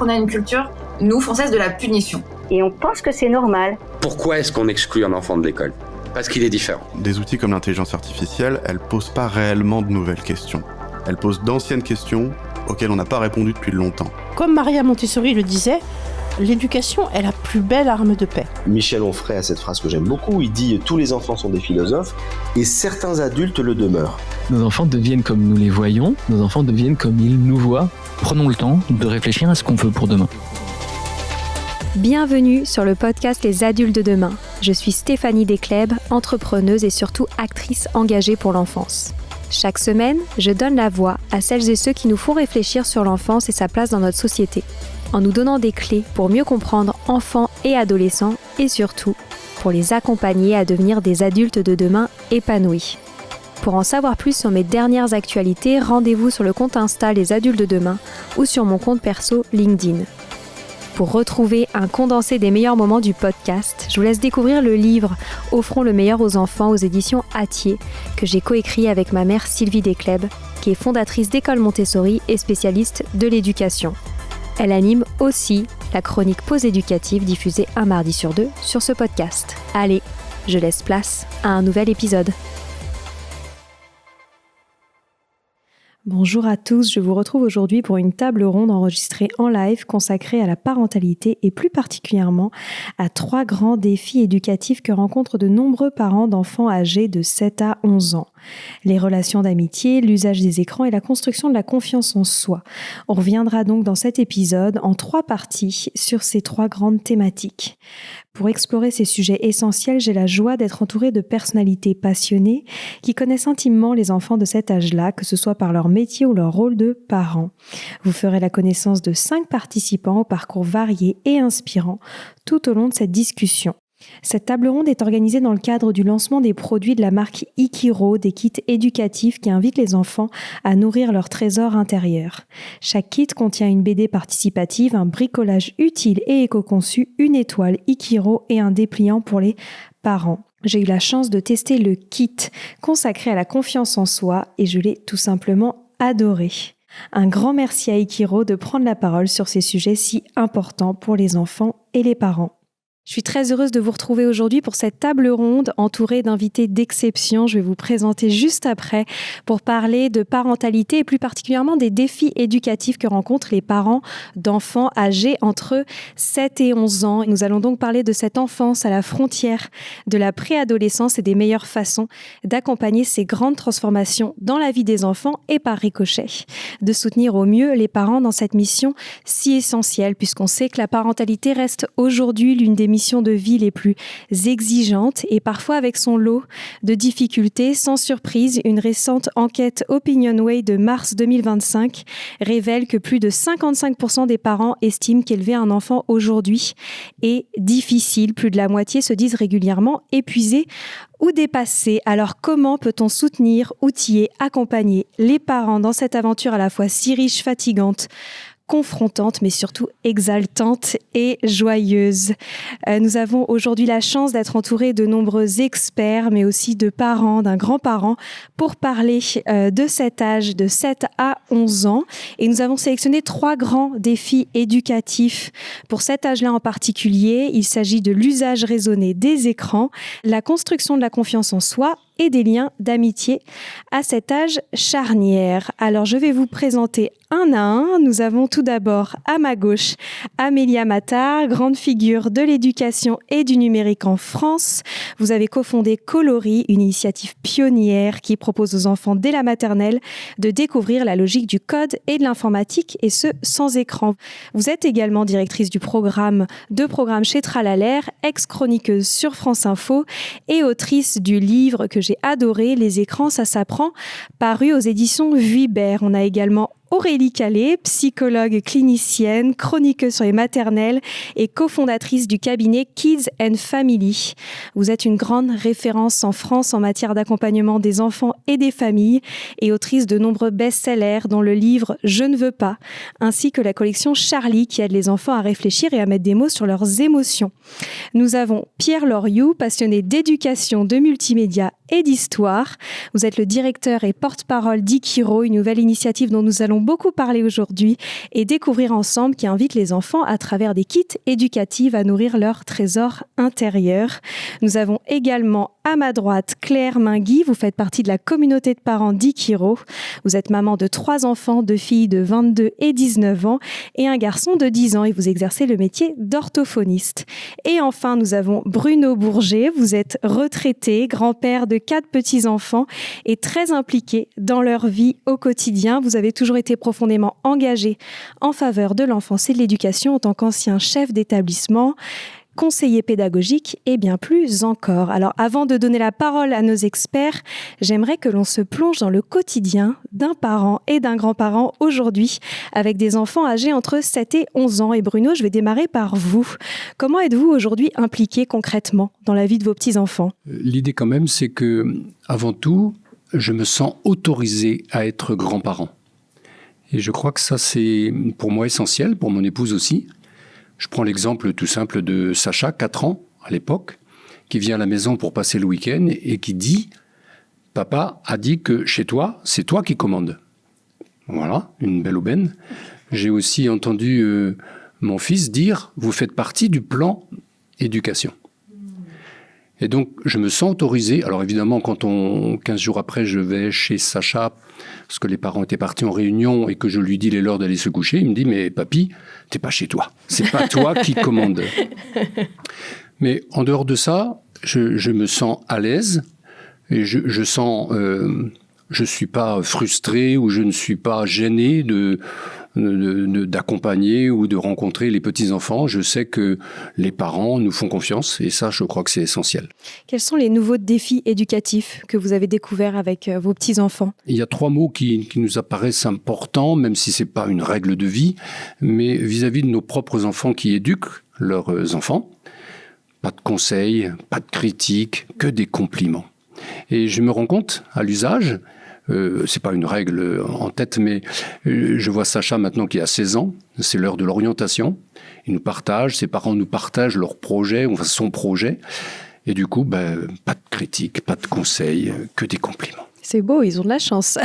qu'on a une culture, nous, françaises, de la punition. Et on pense que c'est normal. Pourquoi est-ce qu'on exclut un enfant de l'école ? Parce qu'il est différent. Des outils comme l'intelligence artificielle, elles posent pas réellement de nouvelles questions. Elles posent d'anciennes questions auxquelles on n'a pas répondu depuis longtemps. Comme Maria Montessori le disait, l'éducation est la plus belle arme de paix. Michel Onfray a cette phrase que j'aime beaucoup, il dit « Tous les enfants sont des philosophes et certains adultes le demeurent ». Nos enfants deviennent comme nous les voyons, nos enfants deviennent comme ils nous voient. Prenons le temps de réfléchir à ce qu'on veut pour demain. Bienvenue sur le podcast Les Adultes de demain. Je suis Stéphanie Desclèbes, entrepreneuse et surtout actrice engagée pour l'enfance. Chaque semaine, je donne la voix à celles et ceux qui nous font réfléchir sur l'enfance et sa place dans notre société, en nous donnant des clés pour mieux comprendre enfants et adolescents et surtout pour les accompagner à devenir des adultes de demain épanouis. Pour en savoir plus sur mes dernières actualités, rendez-vous sur le compte Insta Les Adultes de demain ou sur mon compte perso LinkedIn. Pour retrouver un condensé des meilleurs moments du podcast, je vous laisse découvrir le livre « Offrons le meilleur aux enfants » aux éditions Hatier, que j'ai coécrit avec ma mère Sylvie Desclèbes, qui est fondatrice d'École Montessori et spécialiste de l'éducation. Elle anime aussi la chronique Pause éducative diffusée un mardi sur 2 sur ce podcast. Allez, je laisse place à un nouvel épisode. Bonjour à tous, je vous retrouve aujourd'hui pour une table ronde enregistrée en live consacrée à la parentalité et plus particulièrement à 3 grands défis éducatifs que rencontrent de nombreux parents d'enfants âgés de 7 à 11 ans. Les relations d'amitié, l'usage des écrans et la construction de la confiance en soi. On reviendra donc dans cet épisode en 3 parties sur ces 3 grandes thématiques. Pour explorer ces sujets essentiels, j'ai la joie d'être entourée de personnalités passionnées qui connaissent intimement les enfants de cet âge-là, que ce soit par leur métier ou leur rôle de parents. Vous ferez la connaissance de 5 participants au parcours varié et inspirant tout au long de cette discussion. Cette table ronde est organisée dans le cadre du lancement des produits de la marque Ikiro, des kits éducatifs qui invitent les enfants à nourrir leur trésor intérieur. Chaque kit contient une BD participative, un bricolage utile et éco-conçu, une étoile Ikiro et un dépliant pour les parents. J'ai eu la chance de tester le kit consacré à la confiance en soi et je l'ai tout simplement adoré. Un grand merci à Ikiro de prendre la parole sur ces sujets si importants pour les enfants et les parents. Je suis très heureuse de vous retrouver aujourd'hui pour cette table ronde entourée d'invités d'exception. Je vais vous présenter juste après pour parler de parentalité et plus particulièrement des défis éducatifs que rencontrent les parents d'enfants âgés entre 7 et 11 ans. Nous allons donc parler de cette enfance à la frontière de la préadolescence et des meilleures façons d'accompagner ces grandes transformations dans la vie des enfants et par ricochet, de soutenir au mieux les parents dans cette mission si essentielle puisqu'on sait que la parentalité reste aujourd'hui l'une des missions de vie les plus exigeantes et parfois avec son lot de difficultés. Sans surprise, une récente enquête OpinionWay de mars 2025 révèle que plus de 55% des parents estiment qu'élever un enfant aujourd'hui est difficile. Plus de la moitié se disent régulièrement épuisés ou dépassés. Alors comment peut-on soutenir, outiller, accompagner les parents dans cette aventure à la fois si riche, fatigante, confrontante, mais surtout exaltante et joyeuse. Nous avons aujourd'hui la chance d'être entourés de nombreux experts, mais aussi de parents, d'un grand-parent, pour parler de cet âge de 7 à 11 ans. Et nous avons sélectionné 3 grands défis éducatifs pour cet âge-là en particulier. Il s'agit de l'usage raisonné des écrans, la construction de la confiance en soi et des liens d'amitié à cet âge charnière. Alors, je vais vous présenter un à un. Nous avons tout d'abord à ma gauche Amélia Matar, grande figure de l'éducation et du numérique en France. Vous avez cofondé Coloris, une initiative pionnière qui propose aux enfants dès la maternelle de découvrir la logique du code et de l'informatique et ce, sans écran. Vous êtes également directrice du programme chez Tralalaire, ex-chroniqueuse sur France Info et autrice du livre que j'ai adoré, Les écrans, ça s'apprend, paru aux éditions Vuibert. On a également Aurélie Calais, psychologue clinicienne, chroniqueuse sur les maternelles et cofondatrice du cabinet Kids and Family. Vous êtes une grande référence en France en matière d'accompagnement des enfants et des familles et autrice de nombreux best-sellers dont le livre Je ne veux pas, ainsi que la collection Charlie qui aide les enfants à réfléchir et à mettre des mots sur leurs émotions. Nous avons Pierre Loriou, passionné d'éducation, de multimédia et d'histoire. Vous êtes le directeur et porte-parole d'Ikiro, une nouvelle initiative dont nous allons donc beaucoup parler aujourd'hui et découvrir ensemble qui invite les enfants à travers des kits éducatifs à nourrir leur trésor intérieur. Nous avons également à ma droite Claire Mingui, vous faites partie de la communauté de parents d'Ikiro. Vous êtes maman de 3 enfants, 2 filles de 22 et 19 ans et un garçon de 10 ans et vous exercez le métier d'orthophoniste. Et enfin, nous avons Bruno Bourget, vous êtes retraité, grand-père de 4 petits-enfants et très impliqué dans leur vie au quotidien. Vous avez toujours été profondément engagé en faveur de l'enfance et de l'éducation en tant qu'ancien chef d'établissement, conseiller pédagogique et bien plus encore. Alors avant de donner la parole à nos experts, j'aimerais que l'on se plonge dans le quotidien d'un parent et d'un grand-parent aujourd'hui avec des enfants âgés entre 7 et 11 ans. Et Bruno, je vais démarrer par vous. Comment êtes-vous aujourd'hui impliqué concrètement dans la vie de vos petits-enfants ? L'idée quand même, c'est que avant tout, je me sens autorisé à être grand-parent. Et je crois que ça, c'est pour moi essentiel, pour mon épouse aussi. Je prends l'exemple tout simple de Sacha, 4 ans à l'époque, qui vient à la maison pour passer le week-end et qui dit « Papa a dit que chez toi, c'est toi qui commandes. » Voilà, une belle aubaine. J'ai aussi entendu mon fils dire « Vous faites partie du plan éducation. » Et donc, je me sens autorisé. Alors évidemment, 15 jours après, je vais chez Sacha, parce que les parents étaient partis en réunion et que je lui dis il est l'heure d'aller se coucher, il me dit « Mais papy, t'es pas chez toi. C'est pas toi qui commande. » Mais en dehors de ça, je me sens à l'aise et je sens... je suis pas frustré ou je ne suis pas gêné d'accompagner ou de rencontrer les petits-enfants. Je sais que les parents nous font confiance et ça, je crois que c'est essentiel. Quels sont les nouveaux défis éducatifs que vous avez découverts avec vos petits-enfants ? Il y a 3 mots qui nous apparaissent importants, même si c'est pas une règle de vie, mais vis-à-vis de nos propres enfants qui éduquent leurs enfants. Pas de conseils, pas de critiques, que des compliments. Et je me rends compte, à l'usage, c'est pas une règle en tête, mais je vois Sacha maintenant qui a 16 ans, c'est l'heure de l'orientation. Il nous partage, ses parents nous partagent leur projet, enfin son projet. Et du coup, pas de critique, pas de conseils, que des compliments. C'est beau, ils ont de la chance.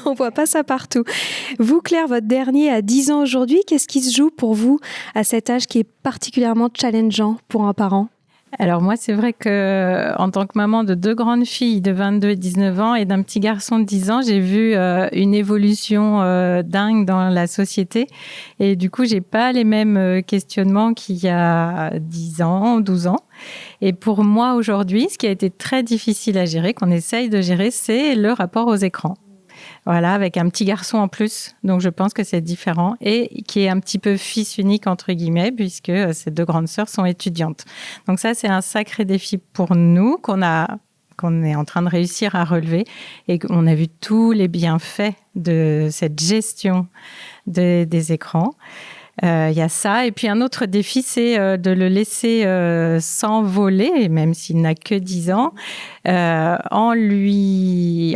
On voit pas ça partout. Vous, Claire, votre dernier a 10 ans aujourd'hui. Qu'est-ce qui se joue pour vous à cet âge qui est particulièrement challengeant pour un parent ? Alors moi, c'est vrai que en tant que maman de 2 grandes filles de 22 et 19 ans et d'un petit garçon de 10 ans, j'ai vu une évolution dingue dans la société. Et du coup, j'ai pas les mêmes questionnements qu'il y a 10 ans, 12 ans. Et pour moi, aujourd'hui, ce qui a été très difficile à gérer, qu'on essaye de gérer, c'est le rapport aux écrans. Voilà, avec un petit garçon en plus. Donc, je pense que c'est différent et qui est un petit peu fils unique, entre guillemets, puisque ses 2 grandes sœurs sont étudiantes. Donc ça, c'est un sacré défi pour nous qu'on est en train de réussir à relever et qu'on a vu tous les bienfaits de cette gestion des écrans. Il y a ça. Et puis un autre défi, c'est de le laisser s'envoler, même s'il n'a que 10 ans, en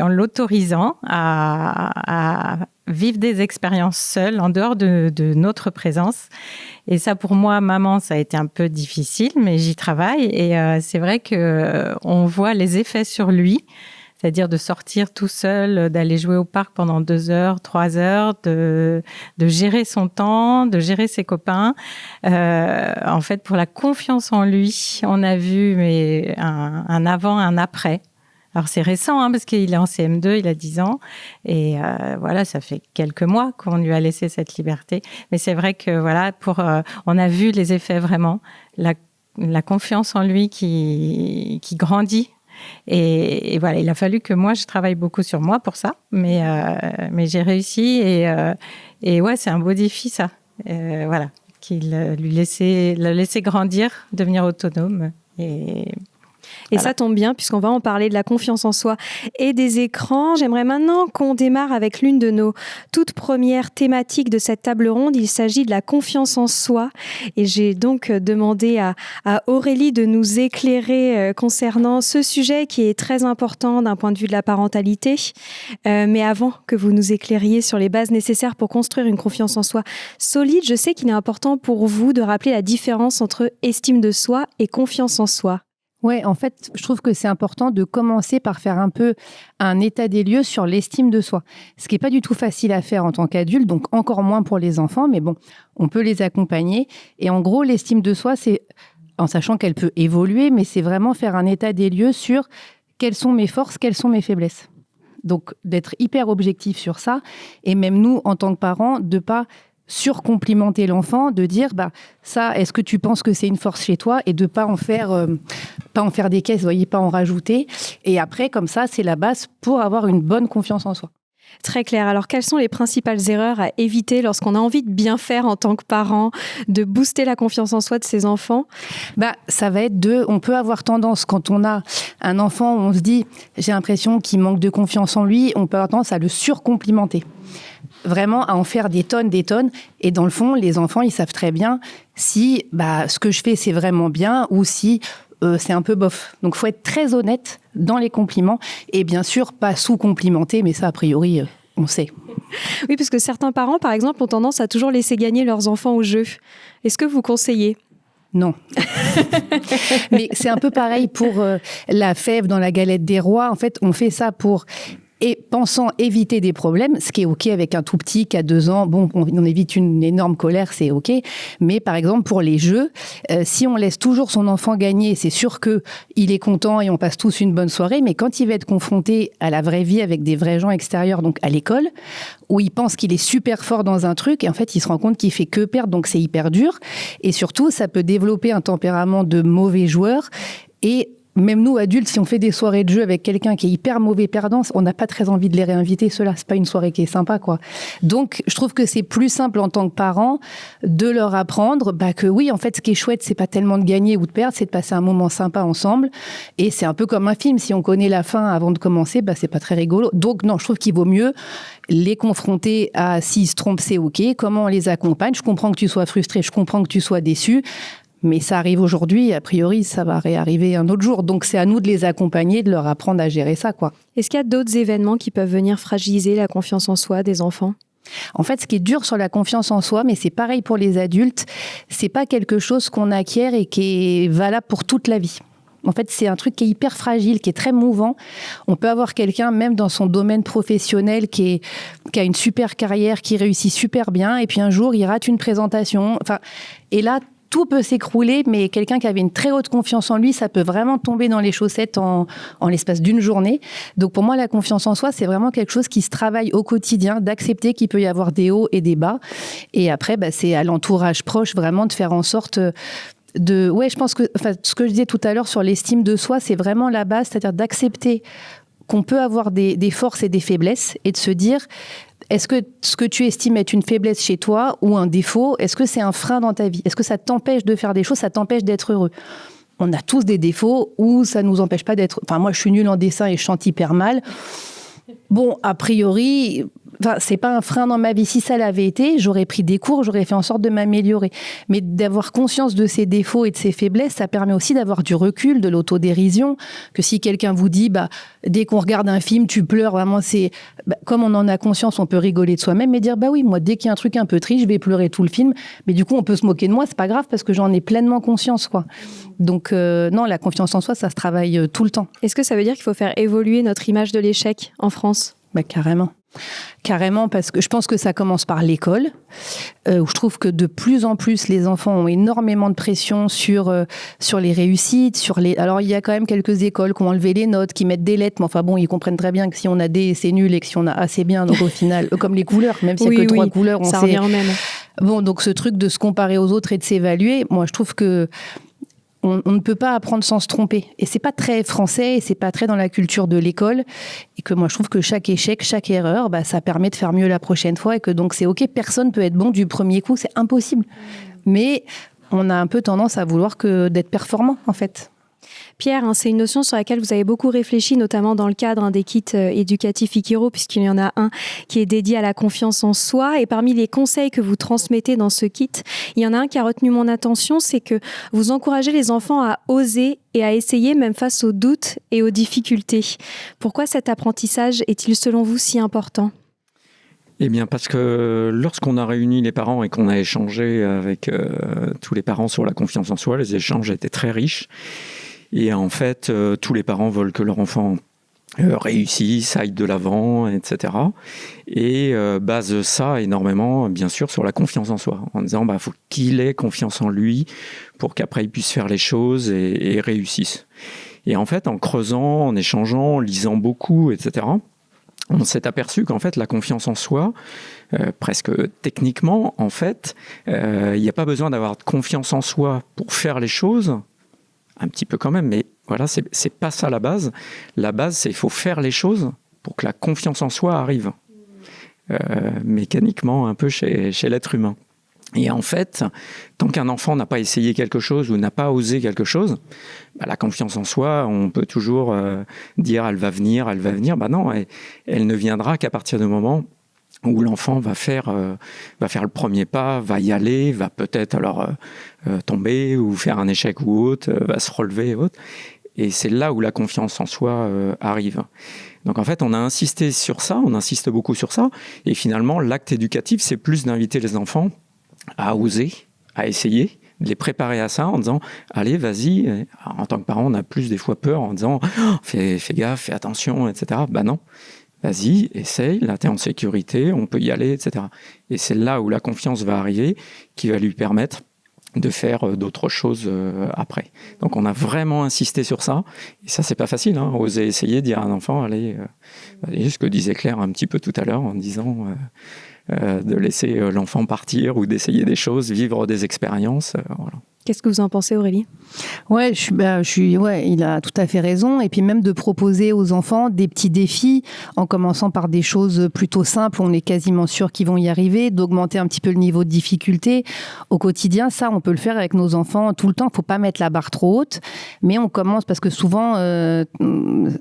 l'autorisant à vivre des expériences seul, en dehors de notre présence. Et ça, pour moi, maman, ça a été un peu difficile, mais j'y travaille. Et c'est vrai qu'on voit les effets sur lui. C'est-à-dire de sortir tout seul, d'aller jouer au parc pendant 2 heures, 3 heures, de gérer son temps, de gérer ses copains. En fait, pour la confiance en lui, on a vu un avant, un après. Alors, c'est récent, parce qu'il est en CM2, il a 10 ans. Et voilà, ça fait quelques mois qu'on lui a laissé cette liberté. Mais c'est vrai que, voilà, on a vu les effets vraiment. La confiance en lui qui grandit. Et voilà, il a fallu que moi, je travaille beaucoup sur moi pour ça, mais j'ai réussi et ouais, c'est un beau défi ça. Voilà, le laisser grandir, devenir autonome Et ça tombe bien, puisqu'on va en parler de la confiance en soi et des écrans. J'aimerais maintenant qu'on démarre avec l'une de nos toutes premières thématiques de cette table ronde. Il s'agit de la confiance en soi. Et j'ai donc demandé à Aurélie de nous éclairer concernant ce sujet qui est très important d'un point de vue de la parentalité. Mais avant que vous nous éclairiez sur les bases nécessaires pour construire une confiance en soi solide, je sais qu'il est important pour vous de rappeler la différence entre estime de soi et confiance en soi. Ouais, en fait, je trouve que c'est important de commencer par faire un peu un état des lieux sur l'estime de soi. Ce qui n'est pas du tout facile à faire en tant qu'adulte, donc encore moins pour les enfants, mais bon, on peut les accompagner. Et en gros, l'estime de soi, c'est, en sachant qu'elle peut évoluer, mais c'est vraiment faire un état des lieux sur quelles sont mes forces, quelles sont mes faiblesses. Donc, d'être hyper objectif sur ça. Et même nous, en tant que parents, de pas surcomplimenter l'enfant, de dire ça, est-ce que tu penses que c'est une force chez toi, et de pas en faire des caisses, vous voyez, pas en rajouter. Et après, comme ça, c'est la base pour avoir une bonne confiance en soi. Très clair. Alors, quelles sont les principales erreurs à éviter lorsqu'on a envie de bien faire en tant que parent, de booster la confiance en soi de ses enfants ? Ça va être on peut avoir tendance, quand on a un enfant où on se dit, j'ai l'impression qu'il manque de confiance en lui, on peut avoir tendance à le surcomplimenter. Vraiment à en faire des tonnes. Et dans le fond, les enfants, ils savent très bien si ce que je fais, c'est vraiment bien ou si c'est un peu bof. Donc, il faut être très honnête dans les compliments. Et bien sûr, pas sous-complimenter, mais ça, a priori, on sait. Oui, parce que certains parents, par exemple, ont tendance à toujours laisser gagner leurs enfants au jeu. Est-ce que vous conseillez ? Non. Mais c'est un peu pareil pour la fève dans la galette des rois. En fait, on fait ça et pensant éviter des problèmes, ce qui est OK avec un tout petit qui a 2 ans, on évite une énorme colère, c'est OK. Mais par exemple, pour les jeux, si on laisse toujours son enfant gagner, c'est sûr qu'il est content et on passe tous une bonne soirée, mais quand il va être confronté à la vraie vie avec des vrais gens extérieurs, donc à l'école, où il pense qu'il est super fort dans un truc, et en fait, il se rend compte qu'il fait que perdre, donc c'est hyper dur. Et surtout, ça peut développer un tempérament de mauvais joueur. Et même nous, adultes, si on fait des soirées de jeu avec quelqu'un qui est hyper mauvais perdant, on n'a pas très envie de les réinviter. Ceux-là, c'est pas une soirée qui est sympa, quoi. Donc, je trouve que c'est plus simple en tant que parent de leur apprendre que oui, en fait, ce qui est chouette, c'est pas tellement de gagner ou de perdre, c'est de passer un moment sympa ensemble. Et c'est un peu comme un film. Si on connaît la fin avant de commencer, c'est pas très rigolo. Donc, non, je trouve qu'il vaut mieux les confronter à s'ils se trompent, c'est OK. Comment on les accompagne ? Je comprends que tu sois frustré, je comprends que tu sois déçu. Mais ça arrive aujourd'hui, a priori, ça va réarriver un autre jour. Donc, c'est à nous de les accompagner, de leur apprendre à gérer ça, quoi. Est-ce qu'il y a d'autres événements qui peuvent venir fragiliser la confiance en soi des enfants ? En fait, ce qui est dur sur la confiance en soi, mais c'est pareil pour les adultes, c'est pas quelque chose qu'on acquiert et qui est valable pour toute la vie. En fait, c'est un truc qui est hyper fragile, qui est très mouvant. On peut avoir quelqu'un, même dans son domaine professionnel, qui a une super carrière, qui réussit super bien, et puis un jour, il rate une présentation. Et là, tout peut s'écrouler, mais quelqu'un qui avait une très haute confiance en lui, ça peut vraiment tomber dans les chaussettes en l'espace d'une journée. Donc pour moi, la confiance en soi, c'est vraiment quelque chose qui se travaille au quotidien, d'accepter qu'il peut y avoir des hauts et des bas. Et après, c'est à l'entourage proche vraiment de faire en sorte je pense que ce que je disais tout à l'heure sur l'estime de soi, c'est vraiment la base, c'est-à-dire d'accepter qu'on peut avoir des forces et des faiblesses et de se dire, est-ce que ce que tu estimes être une faiblesse chez toi ou un défaut, est-ce que c'est un frein dans ta vie ? Est-ce que ça t'empêche de faire des choses, ça t'empêche d'être heureux ? On a tous des défauts ou ça nous empêche pas d'être... Moi, je suis nulle en dessin et je chante hyper mal. A priori... c'est pas un frein dans ma vie. Si ça l'avait été, j'aurais pris des cours, j'aurais fait en sorte de m'améliorer. Mais d'avoir conscience de ses défauts et de ses faiblesses, ça permet aussi d'avoir du recul, de l'autodérision. Que si quelqu'un vous dit, dès qu'on regarde un film, tu pleures, vraiment, c'est... comme on en a conscience, on peut rigoler de soi-même et dire, oui, moi, dès qu'il y a un truc un peu triste, je vais pleurer tout le film. Mais du coup, on peut se moquer de moi, c'est pas grave parce que j'en ai pleinement conscience, quoi. Donc, non, la confiance en soi, ça se travaille tout le temps. Est-ce que ça veut dire qu'il faut faire évoluer notre image de l'échec en France ? Carrément, parce que je pense que ça commence par l'école, où je trouve que de plus en plus, les enfants ont énormément de pression sur les réussites, Alors, il y a quand même quelques écoles qui ont enlevé les notes, qui mettent des lettres, mais ils comprennent très bien que si on a D, c'est nul, et que si on a A, c'est bien. Donc, au final, comme les couleurs, même s'il n'y a que 3 couleurs, on ça sait... revient au même. Donc, ce truc de se comparer aux autres et de s'évaluer, moi, je trouve que on ne peut pas apprendre sans se tromper. Et c'est pas très français, et c'est pas très dans la culture de l'école. Et que moi, je trouve que chaque échec, chaque erreur, ça permet de faire mieux la prochaine fois. Et que donc, c'est OK, personne peut être bon du premier coup, c'est impossible. Mais on a un peu tendance à vouloir d'être performant, en fait. Pierre, c'est une notion sur laquelle vous avez beaucoup réfléchi, notamment dans le cadre des kits éducatifs Ikiro, puisqu'il y en a un qui est dédié à la confiance en soi. Et parmi les conseils que vous transmettez dans ce kit, il y en a un qui a retenu mon attention, c'est que vous encouragez les enfants à oser et à essayer, même face aux doutes et aux difficultés. Pourquoi cet apprentissage est-il, selon vous, si important ? Eh bien, parce que lorsqu'on a réuni les parents et qu'on a échangé avec tous les parents sur la confiance en soi, les échanges étaient très riches. Et en fait, tous les parents veulent que leur enfant réussissent, aillent de l'avant, etc. Et base ça énormément, bien sûr, sur la confiance en soi, en disant faut qu'il ait confiance en lui pour qu'après il puisse faire les choses et réussisse. Et en fait, en creusant, en échangeant, en lisant beaucoup, etc., on s'est aperçu qu'en fait, la confiance en soi, presque techniquement, en fait, il n'y a pas besoin d'avoir de confiance en soi pour faire les choses, un petit peu quand même, mais voilà, c'est pas ça la base. La base, c'est qu'il faut faire les choses pour que la confiance en soi arrive, mécaniquement, un peu chez l'être humain. Et en fait, tant qu'un enfant n'a pas essayé quelque chose ou n'a pas osé quelque chose, la confiance en soi, on peut toujours dire elle va venir. Non, elle ne viendra qu'à partir du moment où l'enfant va faire le premier pas, va y aller, va peut-être alors tomber ou faire un échec ou autre, va se relever et autre. Et c'est là où la confiance en soi arrive. Donc en fait, on a insisté sur ça, on insiste beaucoup sur ça. Et finalement, l'acte éducatif, c'est plus d'inviter les enfants à oser, à essayer, de les préparer à ça en disant « Allez, vas-y ». En tant que parent, on a plus des fois peur en disant « Fais gaffe, fais attention, etc. » Non, vas-y, essaye, là t'es en sécurité, on peut y aller, etc. Et c'est là où la confiance va arriver, qui va lui permettre de faire d'autres choses après. Donc on a vraiment insisté sur ça, et ça c'est pas facile, oser essayer, dire à un enfant, allez, ce que disait Claire un petit peu tout à l'heure en disant de laisser l'enfant partir ou d'essayer des choses, vivre des expériences, voilà. Qu'est-ce que vous en pensez, Aurélie ? Ouais, il a tout à fait raison. Et puis même de proposer aux enfants des petits défis, en commençant par des choses plutôt simples, on est quasiment sûr qu'ils vont y arriver, d'augmenter un petit peu le niveau de difficulté. Au quotidien, ça, on peut le faire avec nos enfants tout le temps. Il ne faut pas mettre la barre trop haute, mais on commence, parce que souvent,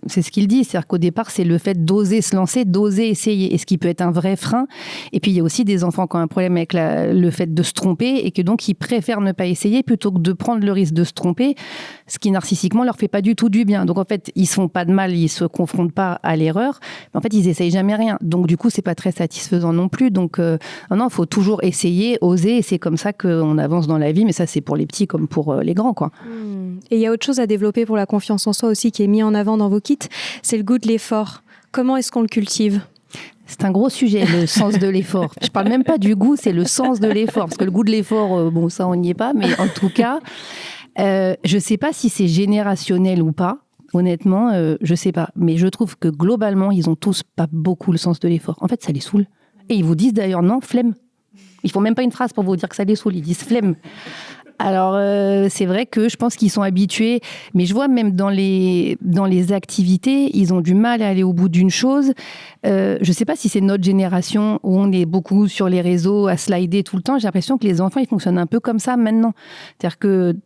c'est ce qu'il dit, c'est-à-dire qu'au départ, c'est le fait d'oser se lancer, d'oser essayer, et ce qui peut être un vrai frein. Et puis, il y a aussi des enfants qui ont un problème avec le fait de se tromper, et que donc, ils préfèrent ne pas essayer plutôt que de prendre le risque de se tromper, ce qui narcissiquement leur fait pas du tout du bien. Donc en fait, ils se font pas de mal, ils se confrontent pas à l'erreur, mais en fait, ils essayent jamais rien. Donc du coup, c'est pas très satisfaisant non plus. Donc non, faut toujours essayer, oser, et c'est comme ça qu'on avance dans la vie, mais ça, c'est pour les petits comme pour les grands, quoi. Et il y a autre chose à développer pour la confiance en soi aussi qui est mis en avant dans vos kits, c'est le goût de l'effort. Comment est-ce qu'on le cultive ? C'est un gros sujet, le sens de l'effort. Je parle même pas du goût, c'est le sens de l'effort. Parce que le goût de l'effort, bon, ça, on n'y est pas. Mais en tout cas, je sais pas si c'est générationnel ou pas. Honnêtement, je sais pas. Mais je trouve que globalement, ils ont tous pas beaucoup le sens de l'effort. En fait, ça les saoule. Et ils vous disent d'ailleurs, non, flemme. Ils font même pas une phrase pour vous dire que ça les saoule. Ils disent flemme. Alors, c'est vrai que je pense qu'ils sont habitués, mais je vois même dans les activités, ils ont du mal à aller au bout d'une chose. Je ne sais pas si c'est notre génération où on est beaucoup sur les réseaux à slider tout le temps. J'ai l'impression que les enfants, ils fonctionnent un peu comme ça maintenant. C'est-à-dire que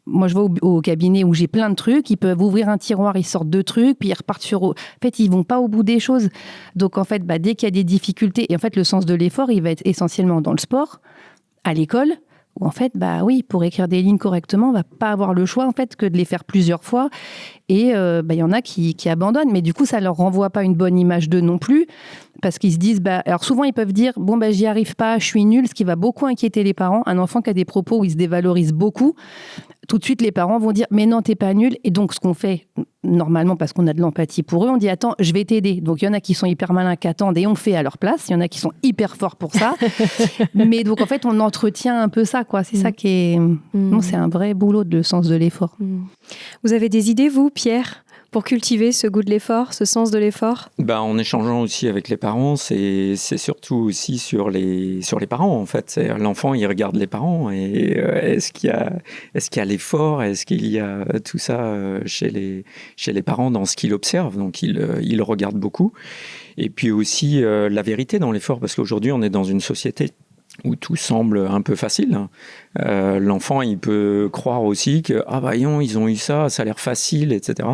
moi, je vais au cabinet où j'ai plein de trucs. Ils peuvent ouvrir un tiroir, ils sortent 2 trucs, puis ils repartent sur... En fait, ils vont pas au bout des choses. Donc, en fait, dès qu'il y a des difficultés... Et en fait, le sens de l'effort, il va être essentiellement dans le sport, à l'école... où en fait, oui, pour écrire des lignes correctement, on va pas avoir le choix en fait que de les faire plusieurs fois. Et il y en a qui abandonnent, mais du coup, ça leur renvoie pas une bonne image d'eux non plus, parce qu'ils se disent, alors souvent ils peuvent dire, bon j'y arrive pas, je suis nul, ce qui va beaucoup inquiéter les parents. Un enfant qui a des propos où il se dévalorise beaucoup, tout de suite les parents vont dire, mais non, t'es pas nul. Et donc ce qu'on fait normalement, parce qu'on a de l'empathie pour eux, on dit, attends, je vais t'aider. Donc il y en a qui sont hyper malins, qui attendent et on fait à leur place. Il y en a qui sont hyper forts pour ça. Mais donc en fait, on entretient un peu ça, quoi. C'est ça qui est... Non, c'est un vrai boulot de sens de l'effort. Vous avez des idées, vous, Pierre, pour cultiver ce goût de l'effort, ce sens de l'effort ? En échangeant aussi avec les parents, c'est surtout aussi sur les parents, en fait. L'enfant, il regarde les parents et est-ce qu'il y a l'effort, est-ce qu'il y a tout ça chez les parents dans ce qu'il observe. Donc, il regarde beaucoup. Et puis aussi la vérité dans l'effort, parce qu'aujourd'hui, on est dans une société où tout semble un peu facile. L'enfant, il peut croire aussi que ils ont eu ça a l'air facile, etc.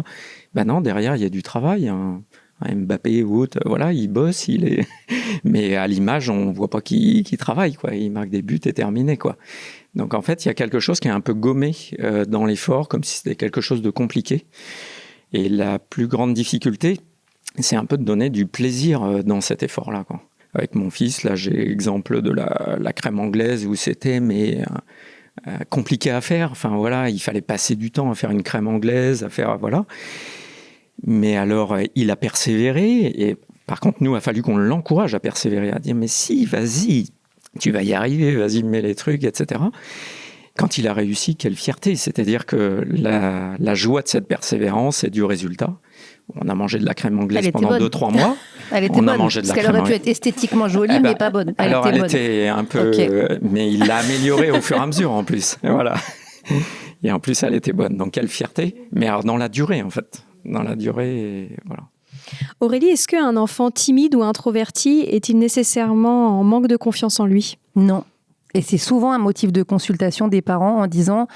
Non, derrière, il y a du travail. Mbappé ou autre, voilà, il bosse, mais à l'image, on voit pas qu'il travaille, quoi. Il marque des buts et terminé, quoi. Donc en fait, il y a quelque chose qui est un peu gommé dans l'effort, comme si c'était quelque chose de compliqué. Et la plus grande difficulté, c'est un peu de donner du plaisir dans cet effort-là, quoi. Avec mon fils, là, j'ai l'exemple de la crème anglaise où c'était compliqué à faire. Enfin voilà, il fallait passer du temps à faire une crème anglaise, à faire voilà. Mais alors, il a persévéré. Et par contre, nous, il a fallu qu'on l'encourage à persévérer, à dire mais si, vas-y, tu vas y arriver, vas-y, mets les trucs, etc. Quand il a réussi, quelle fierté. C'est-à-dire que la joie de cette persévérance et du résultat. On a mangé de la crème anglaise pendant 2-3 mois. Elle était bonne, parce qu'elle aurait pu être esthétiquement jolie, mais pas bonne. Elle était un peu... Okay. Mais il l'a améliorée au fur et à mesure, en plus. Et voilà. Et en plus, elle était bonne. Donc, quelle fierté. Mais alors, dans la durée, en fait. Dans la durée, voilà. Aurélie, est-ce qu'un enfant timide ou introverti est-il nécessairement en manque de confiance en lui ? Non. Et c'est souvent un motif de consultation des parents en disant...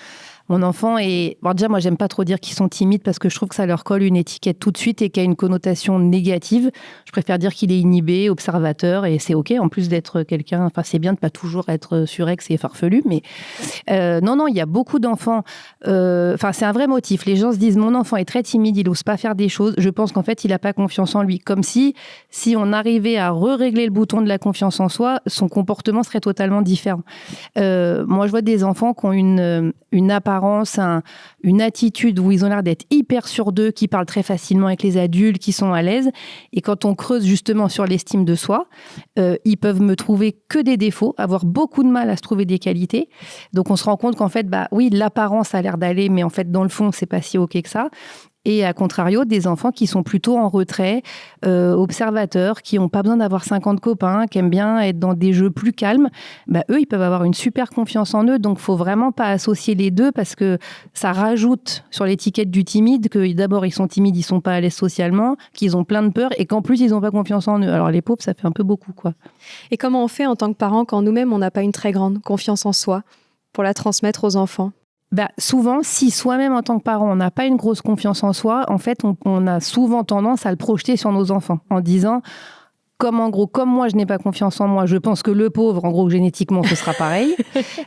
Mon enfant est... Bon, déjà, moi, j'aime pas trop dire qu'ils sont timides parce que je trouve que ça leur colle une étiquette tout de suite et qu'il y a une connotation négative. Je préfère dire qu'il est inhibé, observateur, et c'est OK. En plus d'être quelqu'un... Enfin, c'est bien de pas toujours être surex et farfelu, mais... Non, il y a beaucoup d'enfants... Enfin, c'est un vrai motif. Les gens se disent, mon enfant est très timide, il n'ose pas faire des choses. Je pense qu'en fait, il n'a pas confiance en lui. Comme si on arrivait à régler le bouton de la confiance en soi, son comportement serait totalement différent. Moi, je vois des enfants qui ont une apparence, une attitude où ils ont l'air d'être hyper sûrs d'eux, qui parlent très facilement avec les adultes, qui sont à l'aise. Et quand on creuse justement sur l'estime de soi, ils peuvent me trouver que des défauts, avoir beaucoup de mal à se trouver des qualités. Donc on se rend compte qu'en fait, oui, l'apparence a l'air d'aller, mais en fait, dans le fond, c'est pas si OK que ça. Et à contrario, des enfants qui sont plutôt en retrait, observateurs, qui n'ont pas besoin d'avoir 50 copains, qui aiment bien être dans des jeux plus calmes, eux, ils peuvent avoir une super confiance en eux. Donc, il ne faut vraiment pas associer les deux parce que ça rajoute sur l'étiquette du timide que d'abord, ils sont timides, ils ne sont pas à l'aise socialement, qu'ils ont plein de peur et qu'en plus, ils n'ont pas confiance en eux. Alors, les pauvres, ça fait un peu beaucoup, quoi. Et comment on fait en tant que parent quand nous-mêmes, on n'a pas une très grande confiance en soi pour la transmettre aux enfants ? Souvent, si soi-même en tant que parent, on n'a pas une grosse confiance en soi, en fait, on a souvent tendance à le projeter sur nos enfants en disant, comme moi, je n'ai pas confiance en moi, je pense que le pauvre, en gros, génétiquement, ce sera pareil.